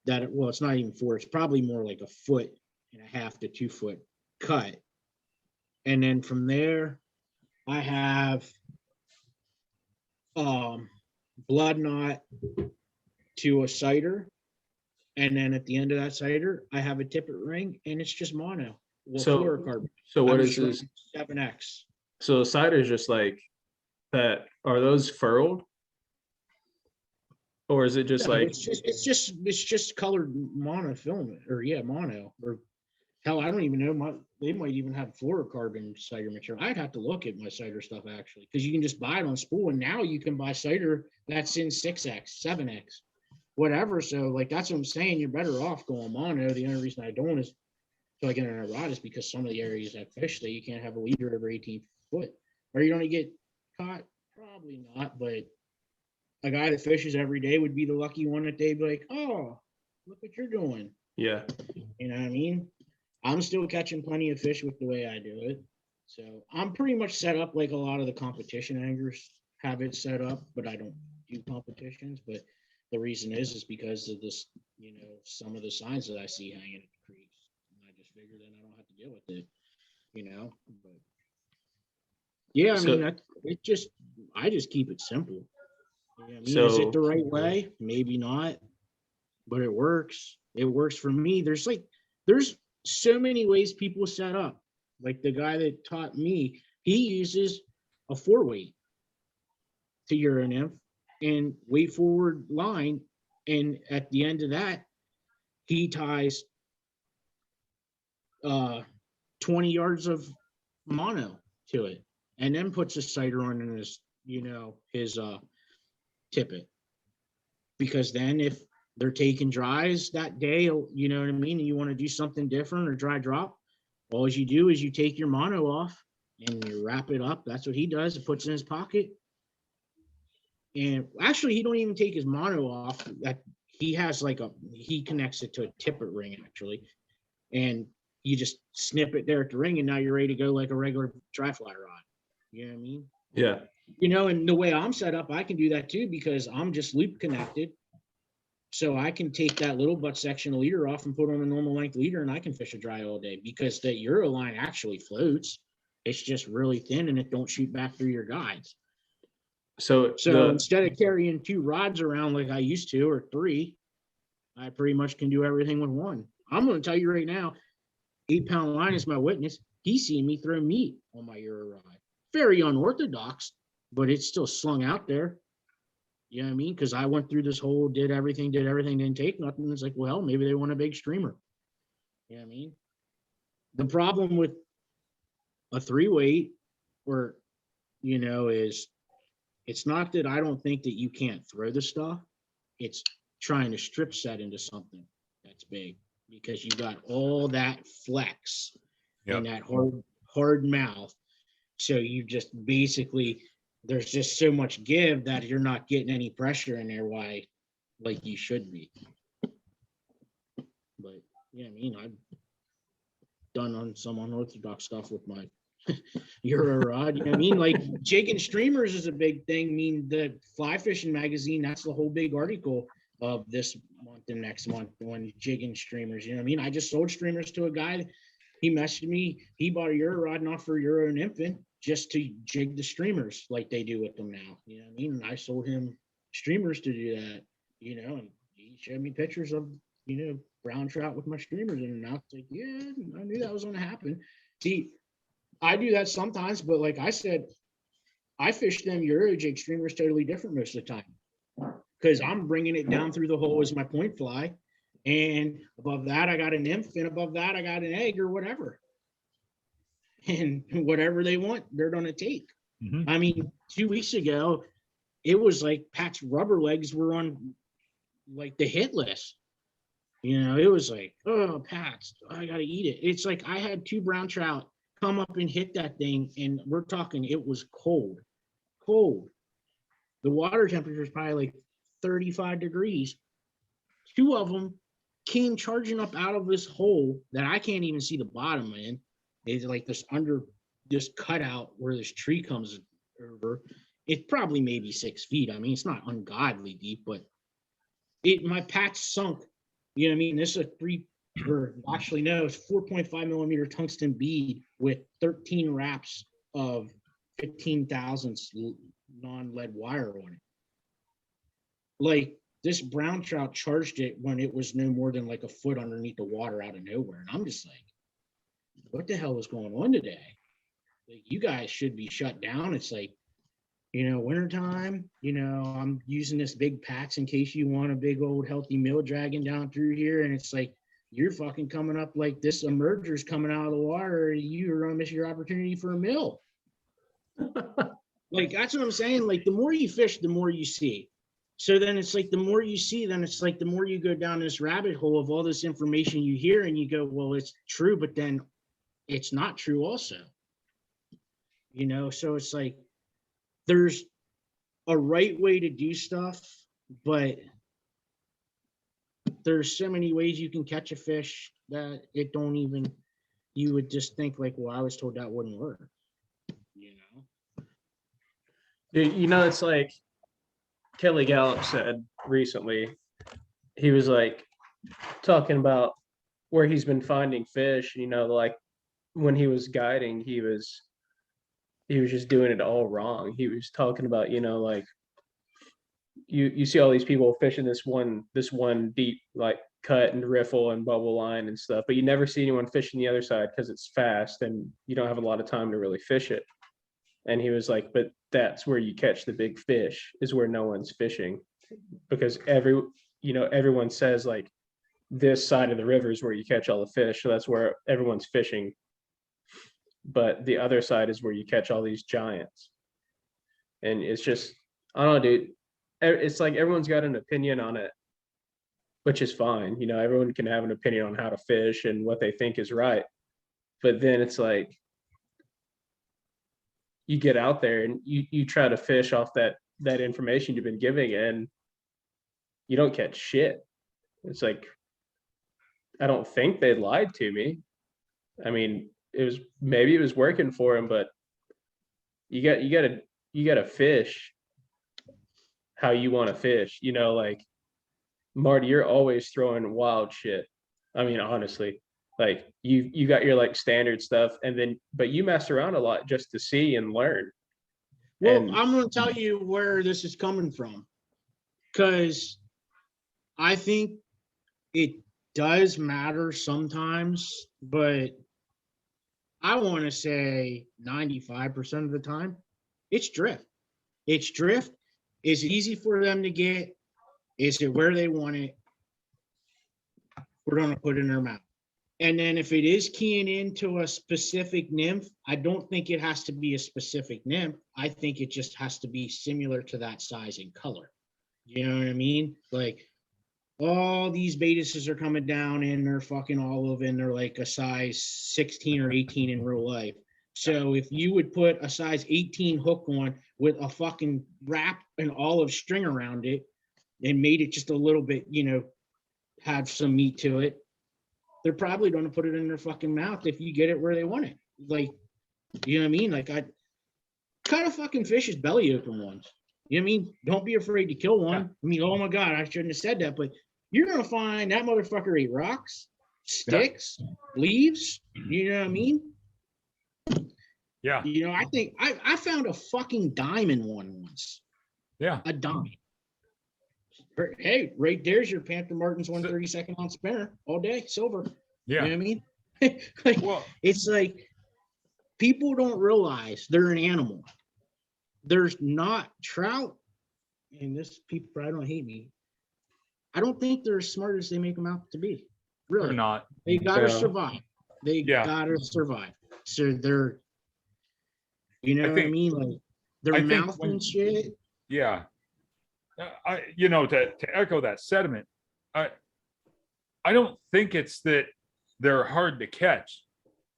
It's not even 4. It's probably more like 1.5 to 2 foot cut. And then from there, I have blood knot to a sighter. And then at the end of that sighter, I have a tippet ring, and it's just mono. So what is this? 7X. So the cider is just like that. Are those furled, or is it just like it's just colored monofilament, or mono, or hell, I don't even know. They might even have fluorocarbon cider material. I'd have to look at my cider stuff actually, because you can just buy it on spool, and now you can buy cider that's in 6X, 7X, whatever. So like that's what I'm saying. You're better off going mono. The only reason I don't is so I get in a rod is because some of the areas I fish that you can't have a leader over 18 foot. Are you going to get caught? Probably not, but a guy that fishes every day would be the lucky one that they'd be like, oh, look what you're doing. Yeah. You know what I mean? I'm still catching plenty of fish with the way I do it. So I'm pretty much set up like a lot of the competition anglers have it set up, but I don't do competitions. But the reason is because of this, some of the signs that I see hanging at the creeks. Figure then I don't have to deal with it, but yeah, I mean, I just keep it simple. Is it the right way? Maybe not, but it works. It works for me. There's so many ways people set up. Like the guy that taught me, he uses a 4-weight to Euro nymph and weight forward line, and at the end of that, he ties 20 yards of mono to it, and then puts a sighter on in his tippet. Because then if they're taking dries that day, you know what I mean, and you want to do something different or dry drop, all you do is you take your mono off and you wrap it up. That's what he does. It puts it in his pocket. And actually, he don't even take his mono off. That he has he connects it to a tippet ring actually, and you just snip it there at the ring, and now you're ready to go like a regular dry fly rod. You know what I mean? Yeah. And the way I'm set up, I can do that too because I'm just loop connected. So I can take that little butt section of leader off and put on a normal length leader, and I can fish a dry all day because the Euro line actually floats. It's just really thin and it don't shoot back through your guides. So Instead of carrying 2 rods around like I used to, or 3, I pretty much can do everything with 1. I'm going to tell you right now, 8-pound line is my witness. He's seen me throw meat on my Euro rod. Very unorthodox, but it's still slung out there. You know what I mean? Because I went through this whole, did everything, didn't take nothing. It's like, well, maybe they want a big streamer. You know what I mean? The problem with a 3-weight or, is it's not that I don't think that you can't throw the stuff. It's trying to strip set into something that's big because you got all that flex and that hard mouth. So you just basically, there's just so much give that you're not getting any pressure in there like you should be. But yeah, I mean, I've done on some unorthodox stuff with my Euro rod. You know what I mean? Like jigging streamers is a big thing. I mean, the fly fishing magazine, that's the whole big article of this month and next month on jigging streamers. You know what I mean? I just sold streamers to a guy. He messaged me. He bought a Euro rod, not for Euro and infant, just to jig the streamers like they do with them now. You know what I mean? And I sold him streamers to do that, and he showed me pictures of, brown trout with my streamers in and out. It's like, yeah, I knew that was going to happen. See, I do that sometimes, but like I said, I fish them Euro jig streamers totally different most of the time because I'm bringing it down through the hole as my point fly. And above that, I got a nymph, and above that, I got an egg or whatever. And whatever they want, they're going to take. Mm-hmm. I mean, 2 weeks ago, it was like Pat's rubber legs were on like the hit list. It was like, oh, Pat's, I got to eat it. It's like I had 2 brown trout come up and hit that thing, and we're talking, it was cold. The water temperature is probably like 35 degrees. 2 of them came charging up out of this hole that I can't even see the bottom in. It's like this cutout where this tree comes over. It's probably maybe 6 feet. I mean, it's not ungodly deep, but my patch sunk. You know what I mean? This is it's 4.5 millimeter tungsten bead with 13 wraps of 15 thousandths non-lead wire on it. Like this brown trout charged it when it was no more than like a foot underneath the water out of nowhere. And I'm just like, what the hell is going on today? Like, you guys should be shut down. It's like, wintertime, I'm using this big packs in case you want a big old healthy mill dragging down through here. And it's like, you're fucking coming up like this emerger's coming out of the water. You're going to miss your opportunity for a mill. Like, that's what I'm saying. Like, the more you fish, the more you see. So then it's like, the more you see, then it's like, the more you go down this rabbit hole of all this information you hear and you go, well, it's true, but then it's not true also. So it's like, there's a right way to do stuff, but there's so many ways you can catch a fish that you would just think like, well, I was told that wouldn't work. It's like Kelly Gallup said recently. He was like talking about where he's been finding fish, like when he was guiding, he was just doing it all wrong. He was talking about, like you see all these people fishing this one deep like cut and riffle and bubble line and stuff, but you never see anyone fishing the other side because it's fast and you don't have a lot of time to really fish it. And he was like, but that's where you catch the big fish, is where no one's fishing, because everyone says like this side of the river is where you catch all the fish, so that's where everyone's fishing. But the other side is where you catch all these giants. And it's just, I don't know, dude. It's like everyone's got an opinion on it, which is fine. Everyone can have an opinion on how to fish and what they think is right. But then it's like, you get out there and you try to fish off that that information you've been giving, and you don't catch shit. It's like, I don't think they lied to me. I mean, maybe it was working for him, but you gotta fish how you want to fish. Like Marty, you're always throwing wild shit. I mean, honestly, like you got your like standard stuff, but you mess around a lot just to see and learn. Well, And I'm going to tell you where this is coming from, because I think it does matter sometimes, but I want to say 95% of the time, it's drift. It's drift. It's easy for them to get. Is it where they want it? We're going to put it in their mouth. And then if it is keying into a specific nymph, I don't think it has to be a specific nymph. I think it just has to be similar to that size and color. You know what I mean? Like, all these betases are coming down and they're fucking olive and they're like a size 16 or 18 in real life. So if you would put a size 18 hook on with a fucking wrap and olive string around it and made it just a little bit, have some meat to it, they're probably going to put it in their fucking mouth if you get it where they want it. Like, you know what I mean? Like, I kind of fucking fish is belly open ones. You know what I mean? Don't be afraid to kill one. I mean, oh my God, I shouldn't have said that, but you're going to find that motherfucker ate rocks, sticks, leaves. You know what I mean? Yeah. I think I found a fucking diamond one once. Yeah. A dime. Hey, right there's your Panther Martin's 132nd ounce spinner all day, silver. Yeah. You know what I mean? Well, it's like people don't realize they're an animal. There's not trout, and this people probably don't hate me. I don't think they're as smart as they make them out to be. Really, they're not. They gotta No. survive. They gotta survive. So they're, what I mean? Like their mouth and shit. Yeah. To echo that sentiment, I don't think it's that they're hard to catch.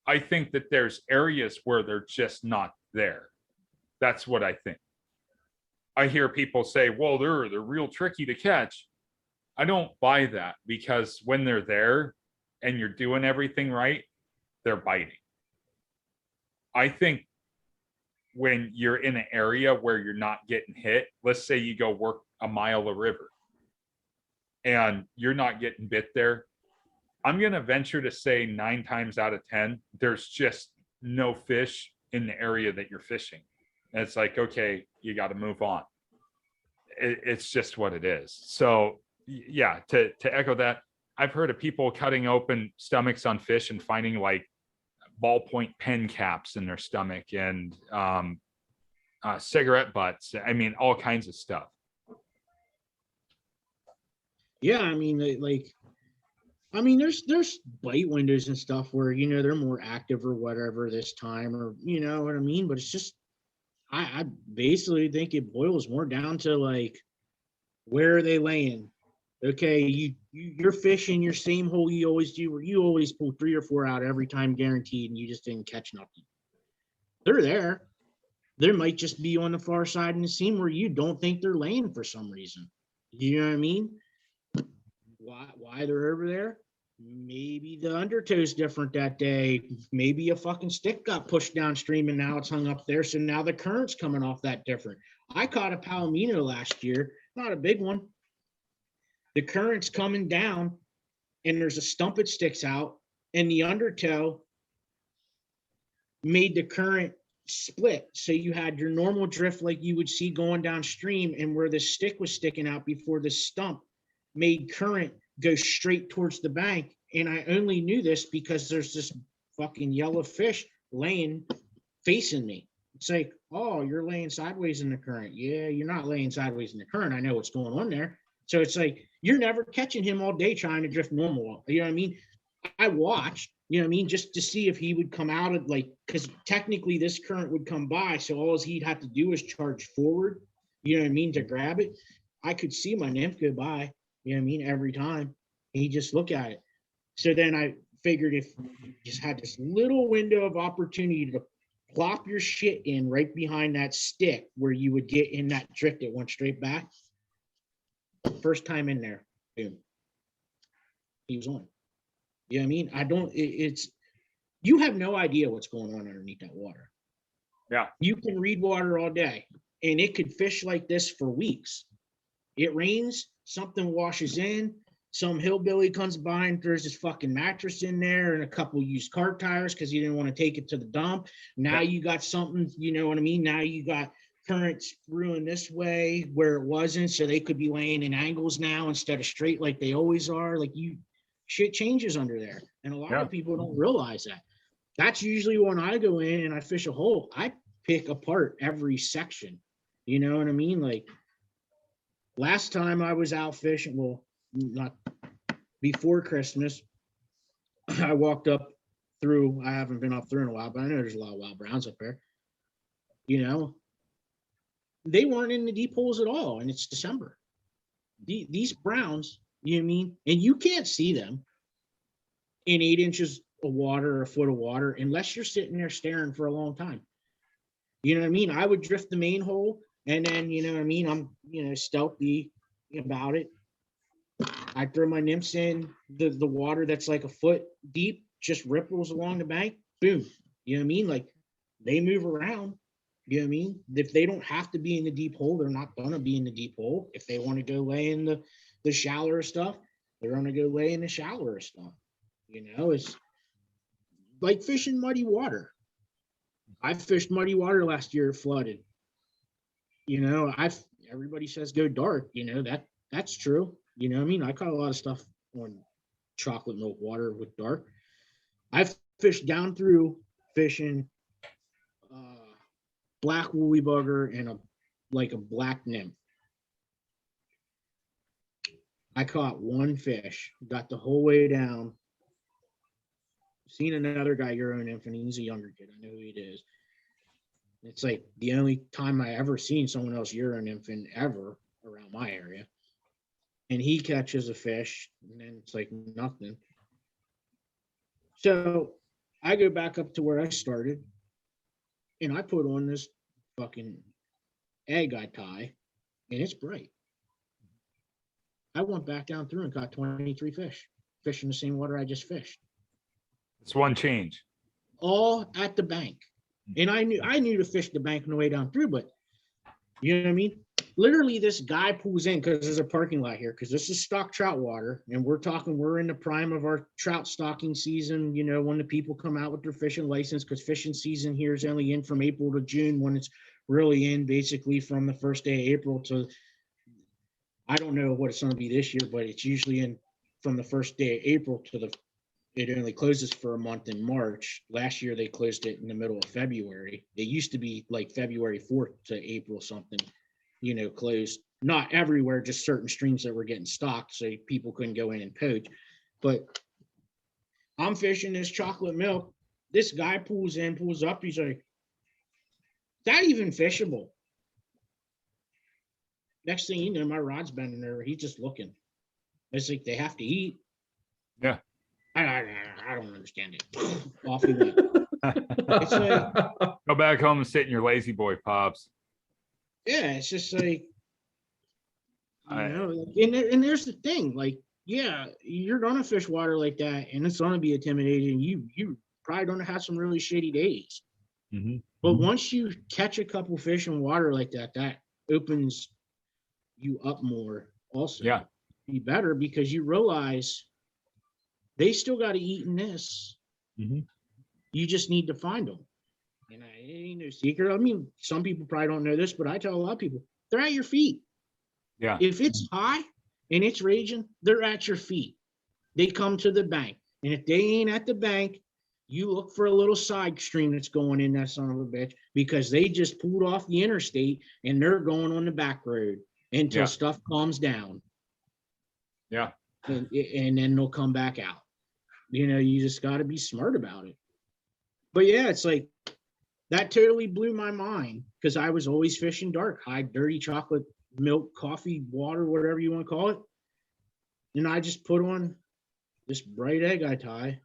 I think that there's areas where they're just not there. That's what I think. I hear people say, well, they're real tricky to catch. I don't buy that, because when they're there and you're doing everything right, they're biting. I think when you're in an area where you're not getting hit, let's say you go work a mile of river and you're not getting bit there, I'm going to venture to say 9 times out of 10, there's just no fish in the area that you're fishing. And it's like, okay, you got to move on. It's just what it is. So yeah, to echo that, I've heard of people cutting open stomachs on fish and finding like ballpoint pen caps in their stomach and cigarette butts. I mean, all kinds of stuff. Yeah, I mean, there's bite windows and stuff where they're more active or whatever this time, or you know what I mean. But it's just, I basically think it boils more down to like, where are they laying? Okay, you're fishing your same hole you always do, where you always pull 3 or 4 out every time, guaranteed, and you just didn't catch nothing. They're there. They might just be on the far side in the seam where you don't think they're laying for some reason. You know what I mean? Why they're over there? Maybe the undertow's different that day. Maybe a fucking stick got pushed downstream and now it's hung up there. So now the current's coming off that different. I caught a palomino last year, not a big one. The current's coming down and there's a stump that sticks out, and the undertow made the current split. So you had your normal drift like you would see going downstream, and where the stick was sticking out before the stump made current go straight towards the bank. And I only knew this because there's this fucking yellow fish laying facing me. It's like, oh, you're laying sideways in the current. Yeah, you're not laying sideways in the current. I know what's going on there. So it's like, you're never catching him all day trying to drift normal. You know what I mean? I watched, just to see if he would come out of because technically this current would come by. So all he'd have to do is charge forward, to grab it. I could see my nymph go by, every time. And he'd just look at it. So then I figured if you just had this little window of opportunity to plop your shit in right behind that stick where you would get in that drift that went straight back. First time in there, boom, he was on. You know what I mean? It's you have no idea what's going on underneath that water. Yeah. You can read water all day and it could fish like this for weeks. It rains, something washes in, some hillbilly comes by and throws his fucking mattress in there and a couple used car tires because he didn't want to take it to the dump. Now you got something, you know what I mean? Now you got currents brewing this way where it wasn't, so they could be laying in angles now instead of straight like they always are. Like shit changes under there. And a lot of people don't realize that. That's usually when I go in and I fish a hole, I pick apart every section. You know what I mean? Like last time I was out fishing, well, not before Christmas, I walked up through, I haven't been up through in a while, but I know there's a lot of wild browns up there. You know, they weren't in the deep holes at all, and it's December. These browns, you know what I mean? And you can't see them in 8 inches of water or a foot of water unless you're sitting there staring for a long time. You know what I mean? I would drift the main hole, and then, you know what I mean? I'm, you know, stealthy about it. I throw my nymphs in the water that's like a foot deep, just ripples along the bank. Boom. You know what I mean? Like they move around. You know what I mean? If they don't have to be in the deep hole, they're not gonna be in the deep hole. If they want to go lay in the shallower stuff, they're gonna go lay in the shallower stuff. You know, it's like fishing muddy water. I fished muddy water last year, flooded. You know, everybody says go dark. You know that's true. You know what I mean? I caught a lot of stuff on chocolate milk water with dark. I've fished down through fishing black woolly bugger and a black nymph. I caught one fish, got the whole way down. Seen another guy Euro nymph, and he's a younger kid. I know who he is. It's like the only time I ever seen someone else Euro nymphing ever around my area. And he catches a fish, and then it's like nothing. So I go back up to where I started, and I put on this fucking egg I tie, and it's bright. I went back down through and caught 23 fish, fishing the same water I just fished. It's one change. All at the bank. And I knew to fish the bank on the way down through, but you know what I mean? Literally, this guy pulls in because there's a parking lot here, because this is stock trout water, and we're in the prime of our trout stocking season, you know, when the people come out with their fishing license, because fishing season here is only in from April to June, when it's really in basically from the first day of April to, I don't know what it's going to be this year, but it's usually in from the first day of April to it only closes for a month in March. Last year, they closed it in the middle of February. It used to be like February 4th to April something, you know, closed. Not everywhere, just certain streams that were getting stocked, so people couldn't go in and poach. But I'm fishing this chocolate milk. This guy pulls up. He's like, "Is that even fishable?" Next thing you know, my rod's bending there. He's just looking. It's like they have to eat. Yeah. I don't understand it. Off he went. It's like, go back home and sit in your lazy boy, Pops. Yeah, it's just like, you know, and there's the thing, like, yeah, you're gonna fish water like that, and it's gonna be intimidating. You probably gonna have some really shitty days. Mm-hmm. But once you catch a couple fish in water like that, that opens you up more. Also, yeah, be better because you realize they still got to eat in this. Mm-hmm. You just need to find them. And it ain't no secret. I mean, some people probably don't know this, but I tell a lot of people, they're at your feet. Yeah. If it's high and it's raging, they're at your feet. They come to the bank. And if they ain't at the bank, you look for a little side stream that's going in that son of a bitch, because they just pulled off the interstate and they're going on the back road until stuff calms down. Yeah. And then they'll come back out. You know, you just got to be smart about it. But yeah, it's like, that totally blew my mind, because I was always fishing dark, high, dirty chocolate milk, coffee, water, whatever you want to call it. And I just put on this bright egg I tie,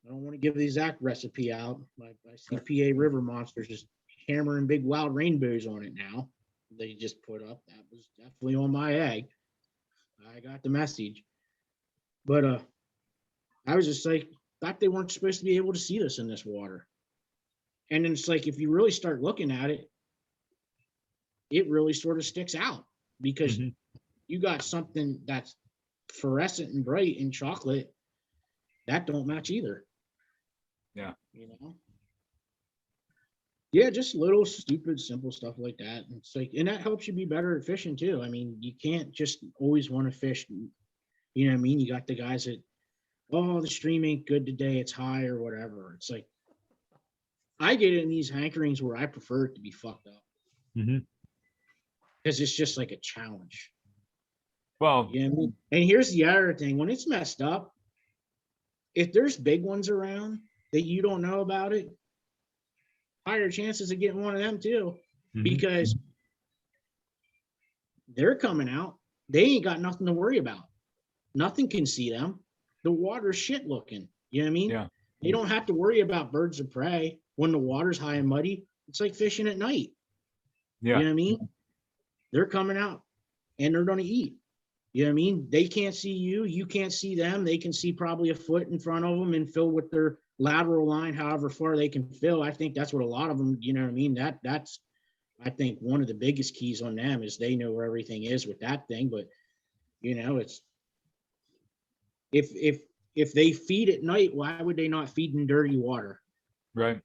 I don't want to give the exact recipe out. My CPA River Monsters just hammering big wild rainbows on it now. They just put up. That was definitely on my egg. I got the message. But I was just like, thought they weren't supposed to be able to see this in this water. And then it's like, if you really start looking at it, it really sort of sticks out because you got something that's fluorescent and bright in chocolate that don't match either. Yeah. You know? Yeah, just little stupid, simple stuff like that. And it's like, and that helps you be better at fishing too. I mean, you can't just always want to fish. You know what I mean? You got the guys that, oh, the stream ain't good today, it's high or whatever. It's like, I get in these hankerings where I prefer it to be fucked up. Because it's just like a challenge. Well, You know what I mean? And here's the other thing. When it's messed up, if there's big ones around that you don't know about it, higher chances of getting one of them too. Because they're coming out. They ain't got nothing to worry about. Nothing can see them. The water's shit looking. You know what I mean? Yeah. They don't have to worry about birds of prey when the water's high and muddy. It's like fishing at night. Yeah. You know what I mean? They're coming out and they're going to eat. You know what I mean? They can't see you. You can't see them. They can see probably a foot in front of them and fill with their lateral line, however far they can fill. I think that's what a lot of them, you know what I mean? That's, I think one of the biggest keys on them is they know where everything is with that thing. But, you know, it's, if they feed at night, why would they not feed in dirty water? Right.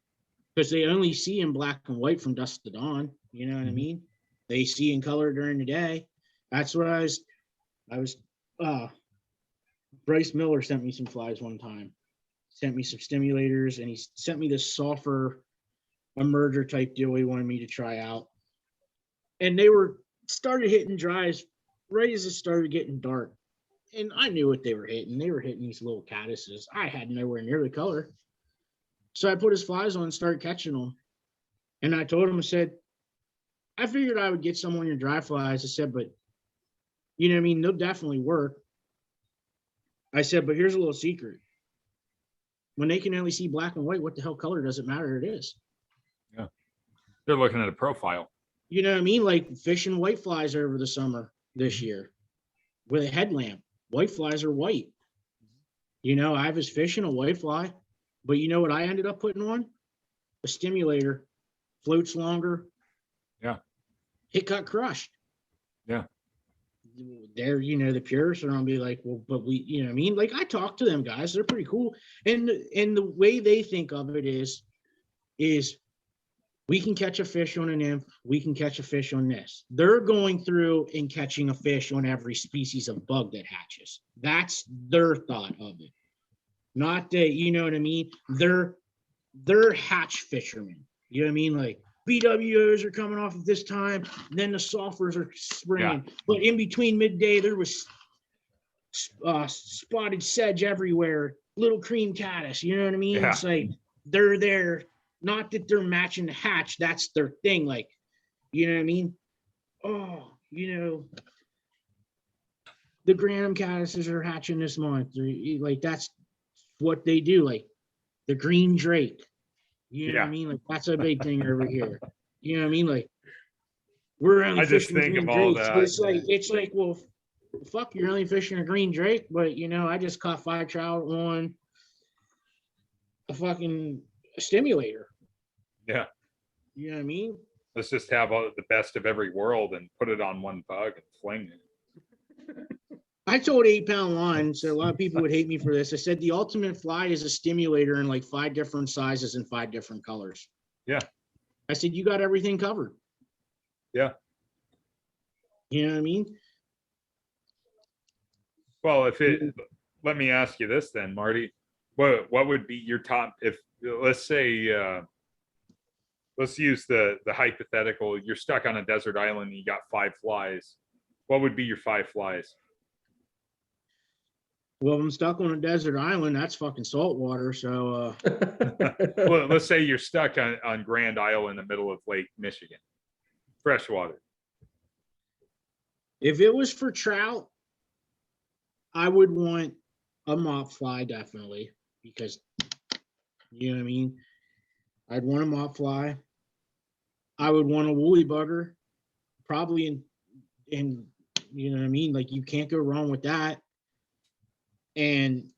Because they only see in black and white from dusk to dawn. You know what I mean? They see in color during the day. That's what I was Bryce Miller sent me some flies one time, sent me some stimulators, and he sent me this sulfur emerger type deal he wanted me to try out. And they were started hitting dries right as it started getting dark. And I knew what they were hitting. They were hitting these little caddises. I had nowhere near the color. So I put his flies on and started catching them. And I told him, I said, I figured I would get some on your dry flies. I said, but you know what I mean? They'll definitely work. I said, but here's a little secret. When they can only see black and white, what the hell color does it matter? It is. Yeah. They're looking at a profile. You know what I mean? Like fishing white flies over the summer this year with a headlamp. White flies are white. You know, I was fishing a white fly, but you know what I ended up putting on? A stimulator. Floats longer. Yeah. It got crushed. Yeah. They're, you know, the purists are gonna be like, well, but we, you know what I mean? Like I talk to them guys, they're pretty cool. And the way they think of it is we can catch a fish on an nymph, we can catch a fish on this. They're going through and catching a fish on every species of bug that hatches. That's their thought of it. Not that, you know what I mean? They're hatch fishermen. You know what I mean? Like BWOs are coming off at this time, and then the sulfurs are springing. Yeah. But in between midday, there was spotted sedge everywhere, little cream caddis. You know what I mean? Yeah. It's like they're there. Not that they're matching the hatch. That's their thing. Like, you know what I mean? Oh, you know, the Granum caddises are hatching this month. Like, that's what they do. Like, the green drake. You know what I mean? Like, that's a big thing over here. You know what I mean? Like, we're only I just think of all that. It's like, well, fuck, you're only fishing a green drake, but you know, I just caught 5 trout on a fucking stimulator. Yeah. You know what I mean? Let's just have all the best of every world and put it on one bug and fling it. I told 8-pound line, so a lot of people would hate me for this. I said the ultimate fly is a stimulator in like 5 different sizes and 5 different colors. Yeah. I said, you got everything covered. Yeah. You know what I mean? Well, let me ask you this then, Marty. What would be your top, if let's say, let's use the hypothetical, you're stuck on a desert island and you got 5 flies. What would be your 5 flies? Well, I'm stuck on a desert island. That's fucking salt water. So, well, let's say you're stuck on Grand Isle in the middle of Lake Michigan, freshwater. If it was for trout, I would want a mop fly, definitely, because You know what I mean? I'd want a mop fly. I would want a woolly bugger, probably in you know what I mean? Like you can't go wrong with that. And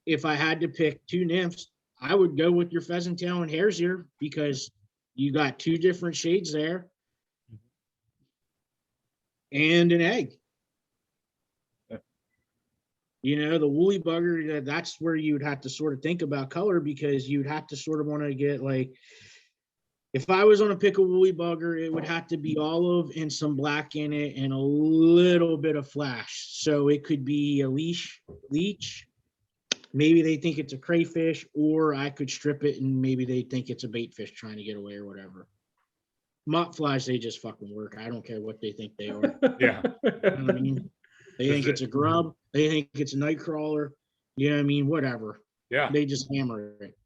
if I had to pick two nymphs, I would go with your pheasant tail and hare's ear because you got two different shades there and an egg. You know, the woolly bugger, that's where you would have to sort of think about color because you'd have to sort of want to get like, if I was on a pick a woolly bugger, it would have to be olive and some black in it and a little bit of flash. So it could be a leech. Maybe they think it's a crayfish, or I could strip it and maybe they think it's a bait fish trying to get away or whatever. Mop flies, they just fucking work. I don't care what they think they are. Yeah. You know what I mean? They think it's a grub. They think it's a night crawler. You know what I mean? Whatever. Yeah. They just hammer it.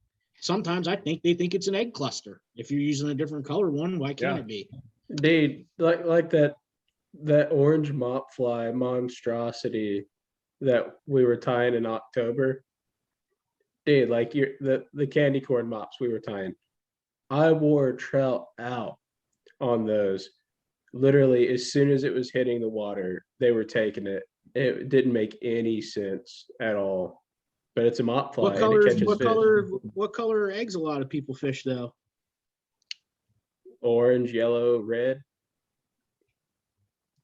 Sometimes I think they think it's an egg cluster. If you're using a different color one, why can't it be? Dude, like that orange mop fly monstrosity that we were tying in October. Dude, like the candy corn mops we were tying. I wore trout out on those. Literally, as soon as it was hitting the water, they were taking it. It didn't make any sense at all. But it's a mop fly. What color are eggs a lot of people fish though? Orange, yellow, red.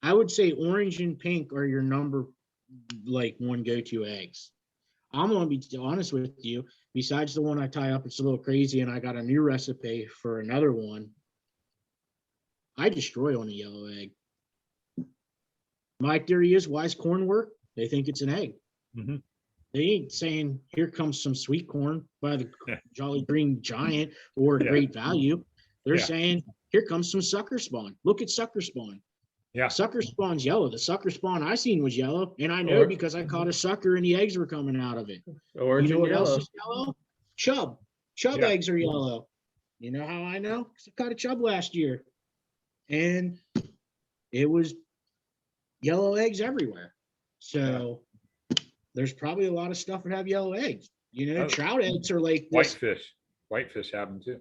I would say orange and pink are your number like one go-to eggs. I'm gonna be honest with you. Besides the one I tie up, it's a little crazy, and I got a new recipe for another one. I destroy on a yellow egg. My theory is, why does corn work? They think it's an egg. Mm-hmm. They ain't saying, here comes some sweet corn by the Jolly Green Giant or Great Value. They're saying, here comes some sucker spawn. Look at sucker spawn. Yeah. Sucker spawn's yellow. The sucker spawn I seen was yellow, and I know because I caught a sucker and the eggs were coming out of it. Orange, you know what and yellow. else is yellow? Chub. Chub eggs are yellow. You know how I know? Because I caught a chub last year. And it was yellow eggs everywhere. So there's probably a lot of stuff that have yellow eggs. You know, trout eggs are like this. Whitefish have them too.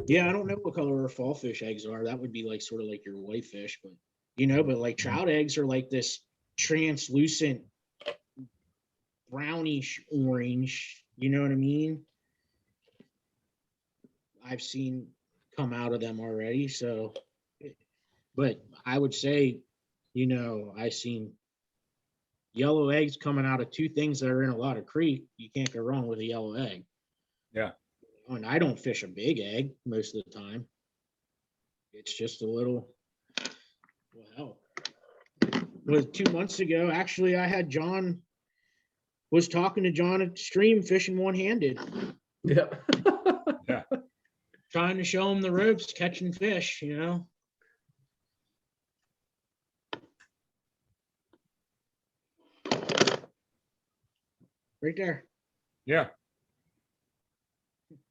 Yeah, I don't know what color our fall fish eggs are. That would be like sort of like your whitefish, but you know, but like trout eggs are like this translucent brownish orange. You know what I mean? I've seen come out of them already. So, but I would say, you know, I seen yellow eggs coming out of two things that are in a lot of creek. You can't go wrong with a yellow egg. Yeah. And I don't fish a big egg most of the time. It's just a little, well, was 2 months ago. Actually, I had was talking to John at the stream fishing one-handed. Yeah. Yeah. Trying to show him the ropes, catching fish, you know. Right there. Yeah.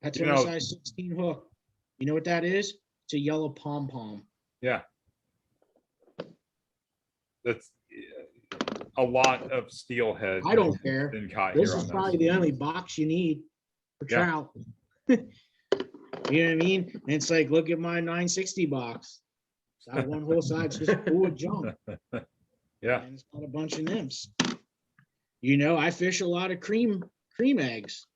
That's a size 16 hook. You know what that is? It's a yellow pom-pom. Yeah. That's a lot of steelhead. I don't care. This is probably the only box you need for trout. You know what I mean? And it's like, look at my 960 box. That one whole side's just full of junk. Yeah. And it's got a bunch of nymphs. You know, I fish a lot of cream eggs.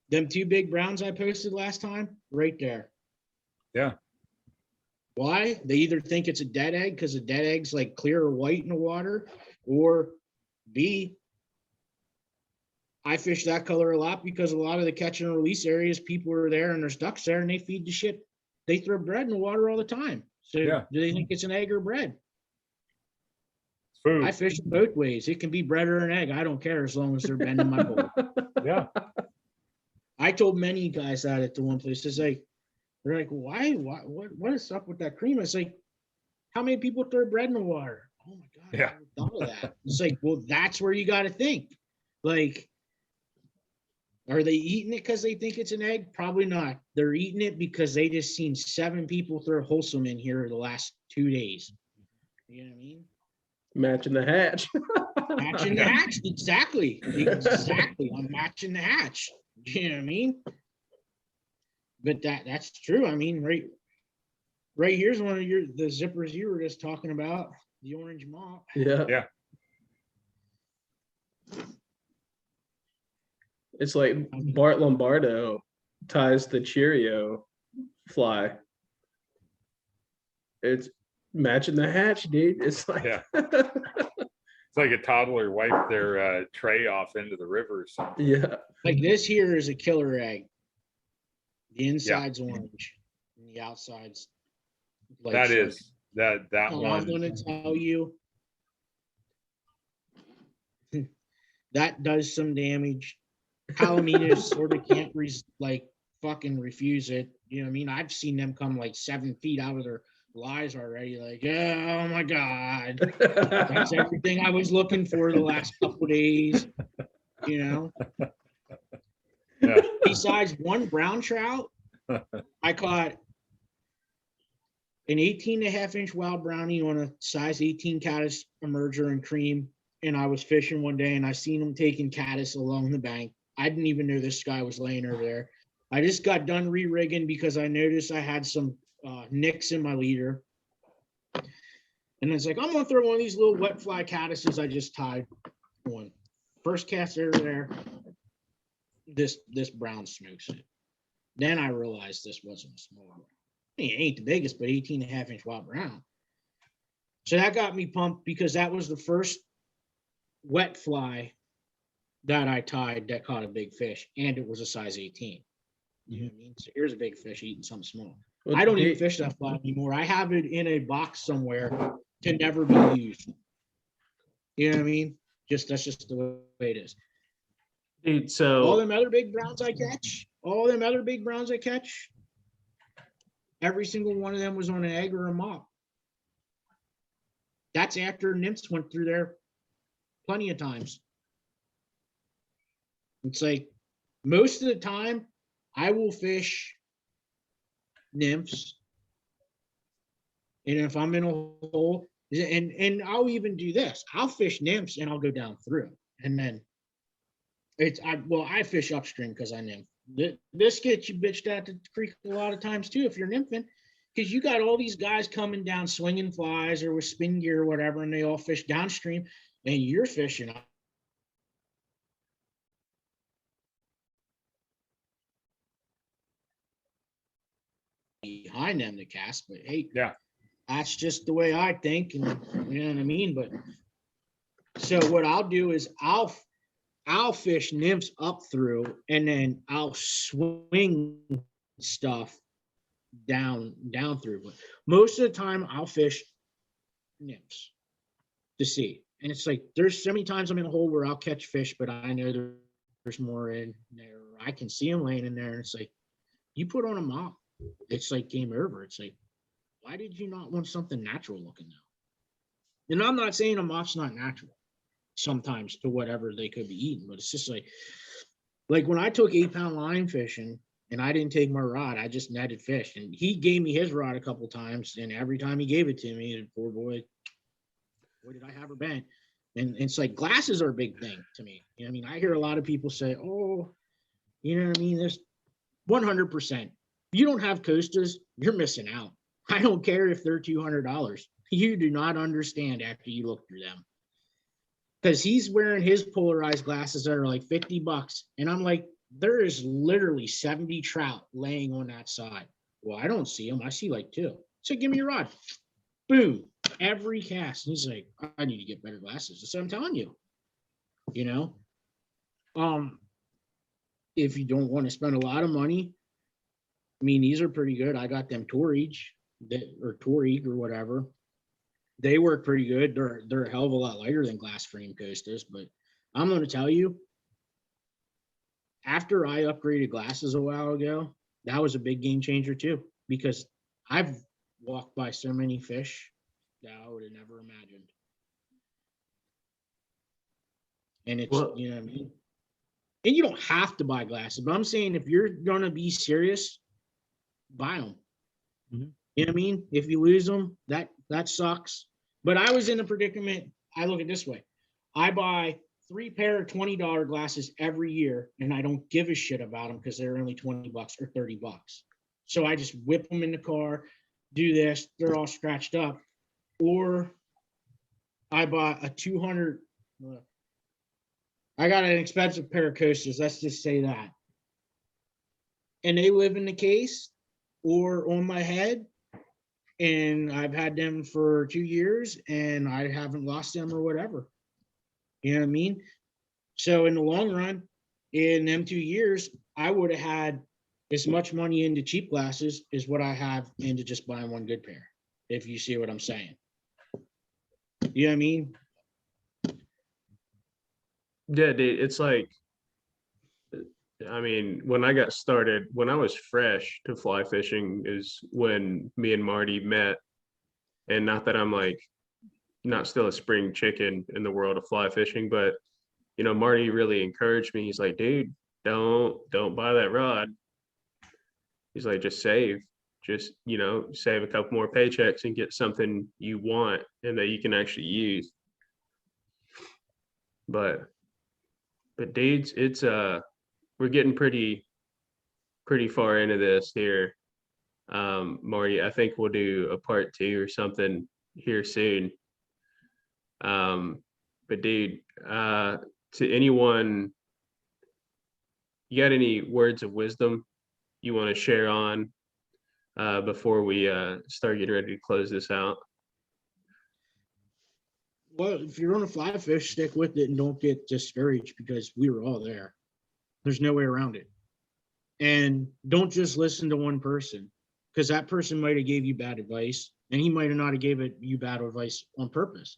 Them two big browns I posted last time, right there. Yeah. Why? They either think it's a dead egg because a dead egg's like clear or white in the water, or B, I fish that color a lot because a lot of the catch and release areas, people are there and there's ducks there and they feed the shit. They throw bread in the water all the time. So do they think it's an egg or bread? It's food. I fish it both ways. It can be bread or an egg. I don't care as long as they're bending my bowl. Yeah. I told many guys that at the one place. It's like, they're like, why? What is up with that cream? It's like, how many people throw bread in the water? Oh my God. Yeah. I never thought of that. It's like, well, that's where you got to think. Like, are they eating it because they think it's an egg? Probably not. They're eating it because they just seen 7 people throw wholesome in here the last 2 days. You know what I mean? Matching the hatch. Matching the hatch. Exactly. I'm matching the hatch. You know what I mean? But that's true. I mean, right here's one of the zippers you were just talking about, the orange mop. Yeah. It's like Bart Lombardo ties the Cheerio fly. It's matching the hatch, dude. It's like Yeah. It's like a toddler wiped their tray off into the river or something. Yeah. Like this here is a killer egg. The inside's orange and the outside's like That shark. is that Oh, one. I'm gonna tell you that does some damage. Palominas sort of can't fucking refuse it. You know what I mean? I've seen them come like 7 feet out of their lies already. Like, oh my God. That's everything I was looking for the last couple of days. You know? Yeah. Besides one brown trout, I caught an 18.5-inch wild brownie on a size 18 caddis emerger and cream. And I was fishing one day and I seen him taking caddis along the bank. I didn't even know this guy was laying over there. I just got done re-rigging because I noticed I had some nicks in my leader. And it's like, I'm going to throw one of these little wet fly caddises I just tied on. First cast over there, this brown smokes it. Then I realized this wasn't a small one. It ain't the biggest, but 18.5-inch wild brown. So that got me pumped because that was the first wet fly that I tied that caught a big fish, and it was a size 18. You know what I mean? So here's a big fish eating something small. I don't even fish that fly anymore. I have it in a box somewhere to never be used. You know what I mean? That's just the way it is. Dude, All so them other big browns I catch, every single one of them was on an egg or a mop. That's after nymphs went through there plenty of times. It's like most of the time I will fish nymphs. And if I'm in a hole, and I'll even do this, I'll fish nymphs and I'll go down through. And then I fish upstream because I nymph. This gets you bitched at the creek a lot of times too if you're nymphing, because you got all these guys coming down swinging flies or with spin gear or whatever, and they all fish downstream, and you're fishing behind them to cast. But hey, Yeah. that's just the way I think, and you know what I mean. But so what I'll do is I'll fish nymphs up through, and then I'll swing stuff down through. But most of the time I'll fish nymphs to see. And it's like there's so many times I'm in a hole where I'll catch fish, but I know there's more in there. I can see them laying in there, and it's like, you put on a mop, it's like game over. It's like, why did you not want something natural looking now? And I'm not saying a mop's not natural sometimes to whatever they could be eating, but it's just like when I took 8-pound line fishing and I didn't take my rod, I just netted fish, and he gave me his rod a couple times, and every time he gave it to me, the poor boy, what did I have her bent? And it's like glasses are a big thing to me. You know, I mean, I hear a lot of people say, oh, you know what I mean? There's 100%. You don't have Costas, you're missing out. I don't care if they're $200. You do not understand after you look through them. Because he's wearing his polarized glasses that are like $50. And I'm like, there is literally 70 trout laying on that side. Well, I don't see them. I see like 2. So give me your rod. Boom. Every cast. And he's like, I need to get better glasses. So I'm telling you, you know, if you don't want to spend a lot of money, I mean, these are pretty good. I got them Torig or whatever. They work pretty good. They're a hell of a lot lighter than glass frame Costas, but I'm going to tell you, after I upgraded glasses a while ago, that was a big game changer too, because I've walked by so many fish that I would have never imagined. And it's, you know what I mean? And you don't have to buy glasses, but I'm saying if you're going to be serious, buy them. Mm-hmm. You know what I mean? If you lose them, that sucks. But I was in a predicament. I look at it this way. I buy 3 pair of $20 glasses every year, and I don't give a shit about them because they're only $20 or $30. So I just whip them in the car, do this, they're all scratched up. Or I bought a 200, I got an expensive pair of coasters, let's just say that. And they live in the case or on my head, and I've had them for 2 years and I haven't lost them or whatever. You know what I mean? So in the long run, in them 2 years, I would have had as much money into cheap glasses as what I have into just buying one good pair, if you see what I'm saying. You know what I mean? Yeah, dude, it's like, I mean, when I got started, when I was fresh to fly fishing is when me and Marty met. And not that I'm like not still a spring chicken in the world of fly fishing, but you know, Marty really encouraged me. He's like, dude, don't buy that rod. He's like, just save. Just, you know, save a couple more paychecks and get something you want and that you can actually use. But dudes, it's we're getting pretty far into this here. Marty, I think we'll do a part 2 or something here soon. But dude, to anyone, you got any words of wisdom you want to share on before we start getting ready to close this out? Well, if you're on a fly fish, stick with it and don't get discouraged, because we were all there. There's no way around it. And don't just listen to one person, because that person might have gave you bad advice, and he might have not have gave you bad advice on purpose.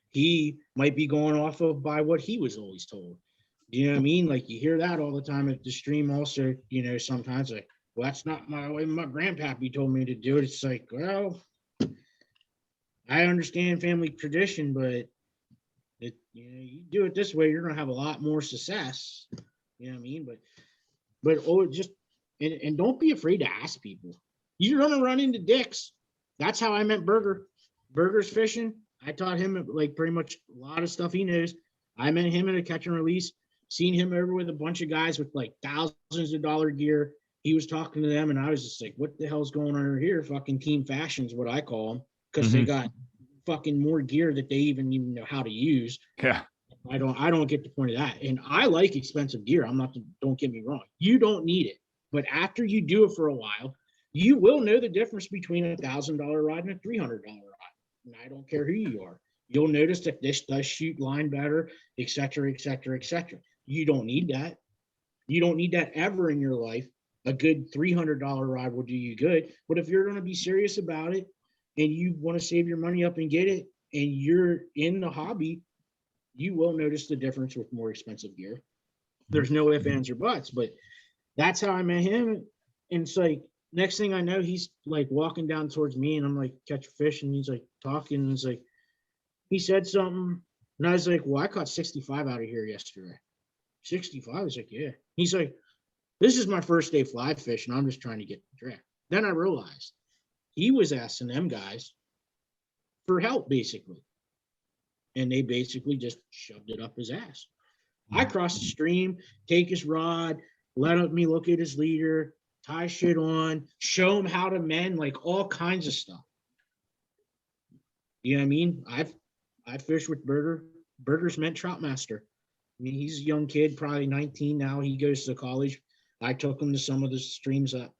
He might be going off of by what he was always told. You know what I mean? Like, you hear that all the time at the stream also, you know, sometimes like, well, that's not my way my grandpappy told me to do it. It's like, well, I understand family tradition, but it, you know, you do it this way, you're gonna have a lot more success. You know what I mean? But just and don't be afraid to ask people. You're gonna run into dicks. That's how I met Burger. Burger's fishing. I taught him like pretty much a lot of stuff he knows. I met him at a catch and release, seen him over with a bunch of guys with like thousands of dollar gear. He was talking to them, and I was just like, what the hell's going on over here? Fucking Team Fashion's what I call them, because they got fucking more gear that they even know how to use. Yeah. I don't get the point of that. And I like expensive gear. Don't get me wrong. You don't need it. But after you do it for a while, you will know the difference between $1,000 rod and a $300 rod. And I don't care who you are. You'll notice that this does shoot line better, et cetera, et cetera, et cetera. You don't need that. You don't need that ever in your life. A good $300 rod will do you good. But if you're going to be serious about it and you want to save your money up and get it, and you're in the hobby, you will notice the difference with more expensive gear. There's no ifs, ands, or buts, but that's how I met him. And it's like, next thing I know, he's like walking down towards me, and I'm like, catch a fish, and he's like talking, and it's like, he said something, and I was like, well, I caught 65 out of here yesterday. 65? I was like, yeah. He's like, this is my first day fly fishing, I'm just trying to get the drift. Then I realized he was asking them guys for help, basically. And they basically just shoved it up his ass. I crossed the stream, take his rod, let me look at his leader, tie shit on, show him how to mend, like all kinds of stuff. You know what I mean? I fished with Burger. Burger's meant trout master. I mean, he's a young kid, probably 19 now. He goes to college. I took him to some of the streams that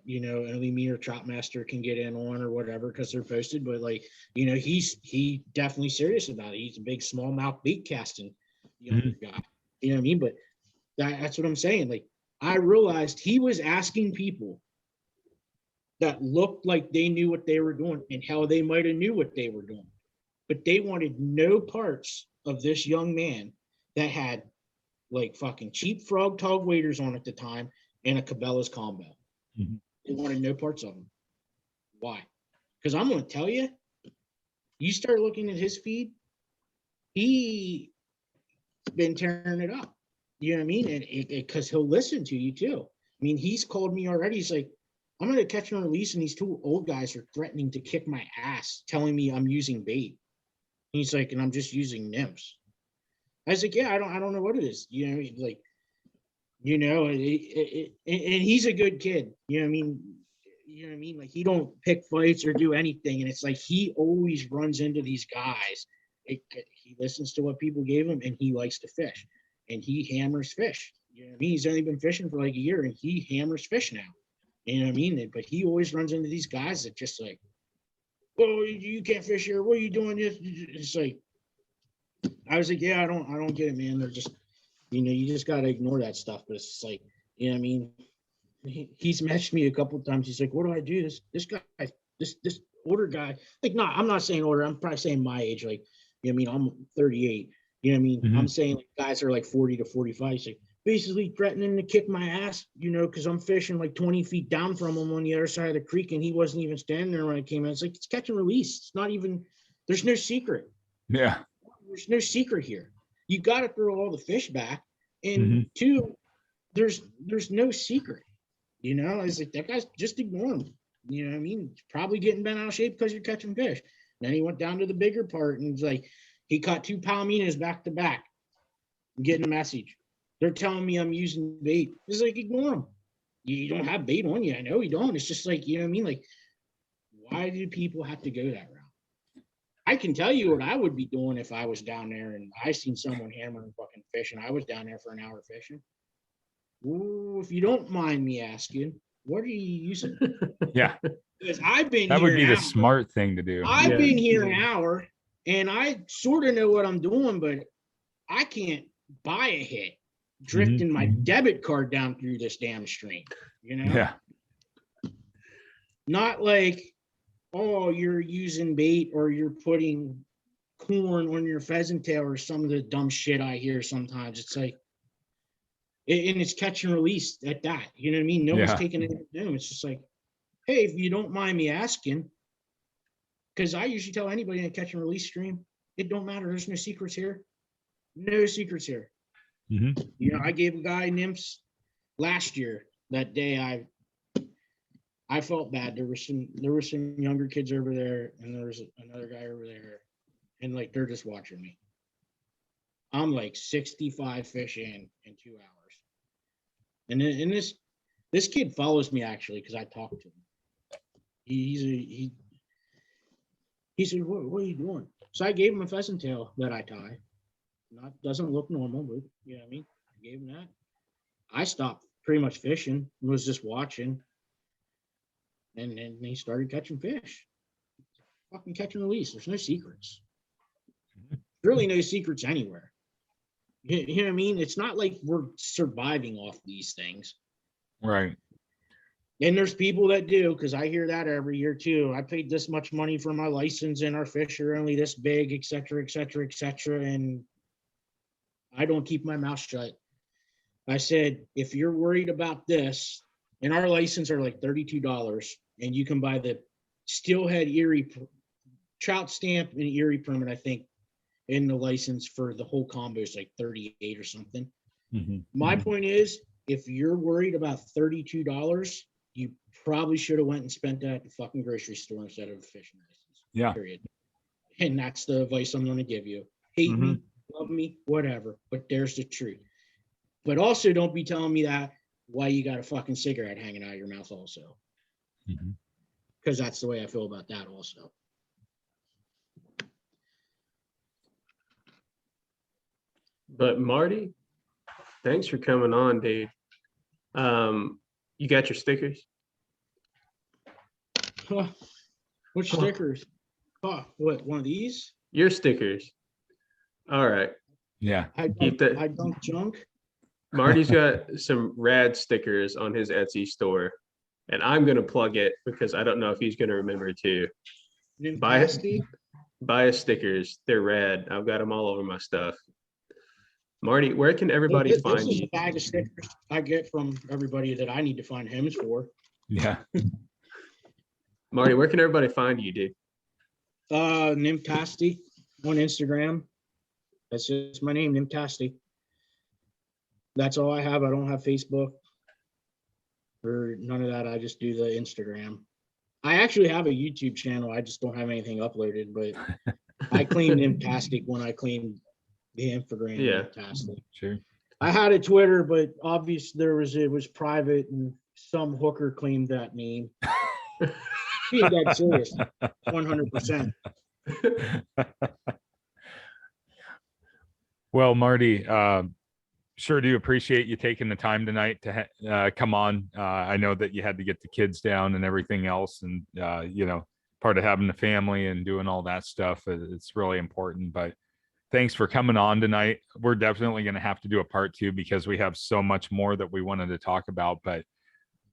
you know, only me or trout master can get in on or whatever, because they're posted. But like, you know, he definitely serious about it. He's a big smallmouth bait casting younger guy. You know what I mean? But that's what I'm saying. Like, I realized he was asking people that looked like they knew what they were doing, and how they might have knew what they were doing, but they wanted no parts of this young man that had like fucking cheap frog tog waders on at the time and a Cabela's combo. They wanted no parts of him. Why? Because I'm going to tell you, you start looking at his feed, he been tearing it up. You know what I mean? And because he'll listen to you too. I mean, he's called me already. He's like, I'm going to catch and release, and these 2 old guys are threatening to kick my ass, telling me I'm using bait. He's like, and I'm just using nymphs. I was like, yeah, I don't know what it is. You know what I mean? Like, you know, and he's a good kid. You know what I mean? You know what I mean? Like, he don't pick fights or do anything. And it's like, he always runs into these guys. He listens to what people gave him, and he likes to fish, and he hammers fish. You know what I mean? He's only been fishing for like a year, and he hammers fish now. You know what I mean? But he always runs into these guys that just like, oh, you can't fish here. What are you doing? It's like, I was like, yeah, I don't get it, man. They're just, you know, you just gotta ignore that stuff. But it's like, you know what I mean? He's messaged me a couple of times. He's like, what do I do? This guy, this older guy, like, no, I'm not saying older. I'm probably saying my age. Like, you know what I mean? I'm 38. You know what I mean? Mhm. I'm saying like guys are like 40 to 45. He's like, basically threatening to kick my ass, you know, because I'm fishing like 20 feet down from him on the other side of the creek, and he wasn't even standing there when I came in. It's like, it's catch and release. It's not even, there's no secret. Yeah. There's no secret here. You got to throw all the fish back. And Mhm. two, there's no secret. You know, I was like, that guy's just ignore him. You know what I mean? Probably getting bent out of shape because you're catching fish. Then he went down to the bigger part, and it's like, he caught 2 palminas back to back. I'm getting a message. They're telling me I'm using bait. It's like, ignore them. You don't have bait on you. I know you don't. It's just like, you know what I mean? Like, why do people have to go that route? I can tell you what I would be doing if I was down there and I seen someone hammering fucking fish and I was down there for an hour fishing. Ooh, if you don't mind me asking, what are you using? Yeah. Because I've been That here would be an the hour. smart thing to do. I've Yeah. been here an hour, and I sort of know what I'm doing, but I can't buy a hit drifting my debit card down through this damn stream. You know? Yeah. Not like, oh, you're using bait or you're putting corn on your pheasant tail or some of the dumb shit I hear sometimes. It's like, and it's catch and release at that. You know what I mean? No one's Yeah. taking anything to them. It's just like, hey, if you don't mind me asking, because I usually tell anybody in a catch and release stream, it don't matter. There's no secrets here. No secrets here. Mhm. You know, I gave a guy nymphs last year. That day I felt bad. There were some younger kids over there, and there was another guy over there, and like they're just watching me. I'm like 65 fish in 2 hours, and this kid follows me actually because I talked to him. He said, what are you doing? So I gave him a pheasant tail that I tie. Doesn't look normal, but you know what I mean? I gave him that. I stopped pretty much fishing, was just watching. And then he started catching fish. Fucking catch and release. There's no secrets. Really no secrets anywhere. You know what I mean? It's not like we're surviving off these things. Right. And there's people that do, because I hear that every year too. I paid this much money for my license and our fish are only this big, et cetera, et cetera, et cetera. And I don't keep my mouth shut. I said, if you're worried about this, and our license are like $32, and you can buy the steelhead Erie trout stamp and Erie permit, I think, in the license for the whole combo is like 38 or something. Mhm. My point is, if you're worried about $32, you probably should have went and spent that at the fucking grocery store instead of a fishing license. Yeah. Period. And that's the advice I'm going to give you. Hate me, love me, whatever, but there's the truth. But also don't be telling me that why you got a fucking cigarette hanging out of your mouth also. Mhm. Because that's the way I feel about that also. But Marty, thanks for coming on, dude. You got your stickers? Huh. Which stickers? Huh, what, one of these? Your stickers. All right. Yeah. I Keep that. dunk junk. Marty's got some rad stickers on his Etsy store, and I'm gonna plug it because I don't know if he's gonna remember too. Nymphasty. Buy his stickers. They're rad. I've got them all over my stuff. Marty, where can everybody This find is you? a bag of stickers I get from everybody that I need to find hymns for. Yeah. Marty, where can everybody find you, dude? Nymphasty on Instagram. That's just my name, Nymphasty. That's all I have. I don't have Facebook or none of that. I just do the Instagram. I actually have a YouTube channel. I just don't have anything uploaded, but I claimed Nymphastic when I claimed The Instagram, Yeah. fantastic. Sure. I had a Twitter, but obviously it was private, and some hooker claimed that name. Being that serious, 100%. Well, Marty, sure do appreciate you taking the time tonight to come on. I know that you had to get the kids down and everything else, and part of having the family and doing all that stuff, it's really important. But thanks for coming on tonight. We're definitely going to have to do a part 2 because we have so much more that we wanted to talk about. But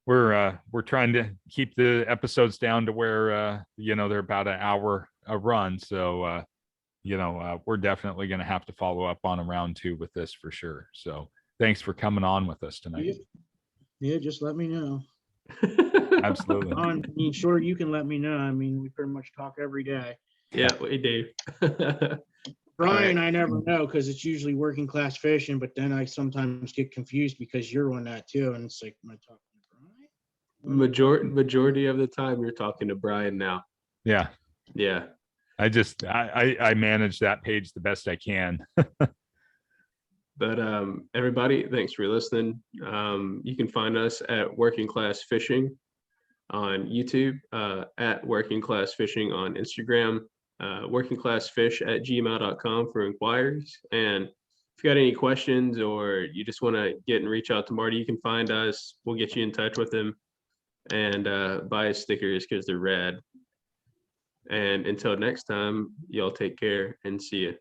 we're trying to keep the episodes down to where they're about an hour a run. So we're definitely going to have to follow up on a round 2 with this for sure. So thanks for coming on with us tonight. Yeah, just let me know. Absolutely. I mean, sure, you can let me know. I mean, we pretty much talk every day. Yeah, we do. Brian, Right. I never know because it's usually working class fishing, but then I sometimes get confused because you're on that too. And it's like, am I talking to Brian? Majority of the time you're talking to Brian now. Yeah. Yeah. I manage that page the best I can. But everybody, thanks for listening. You can find us at Working Class Fishing on YouTube, at Working Class Fishing on Instagram, workingclassfish@gmail.com for inquiries. And if you got any questions or you just want to get and reach out to Marty, you can find us. We'll get you in touch with him and buy his stickers because they're rad. And until next time, y'all take care and see you.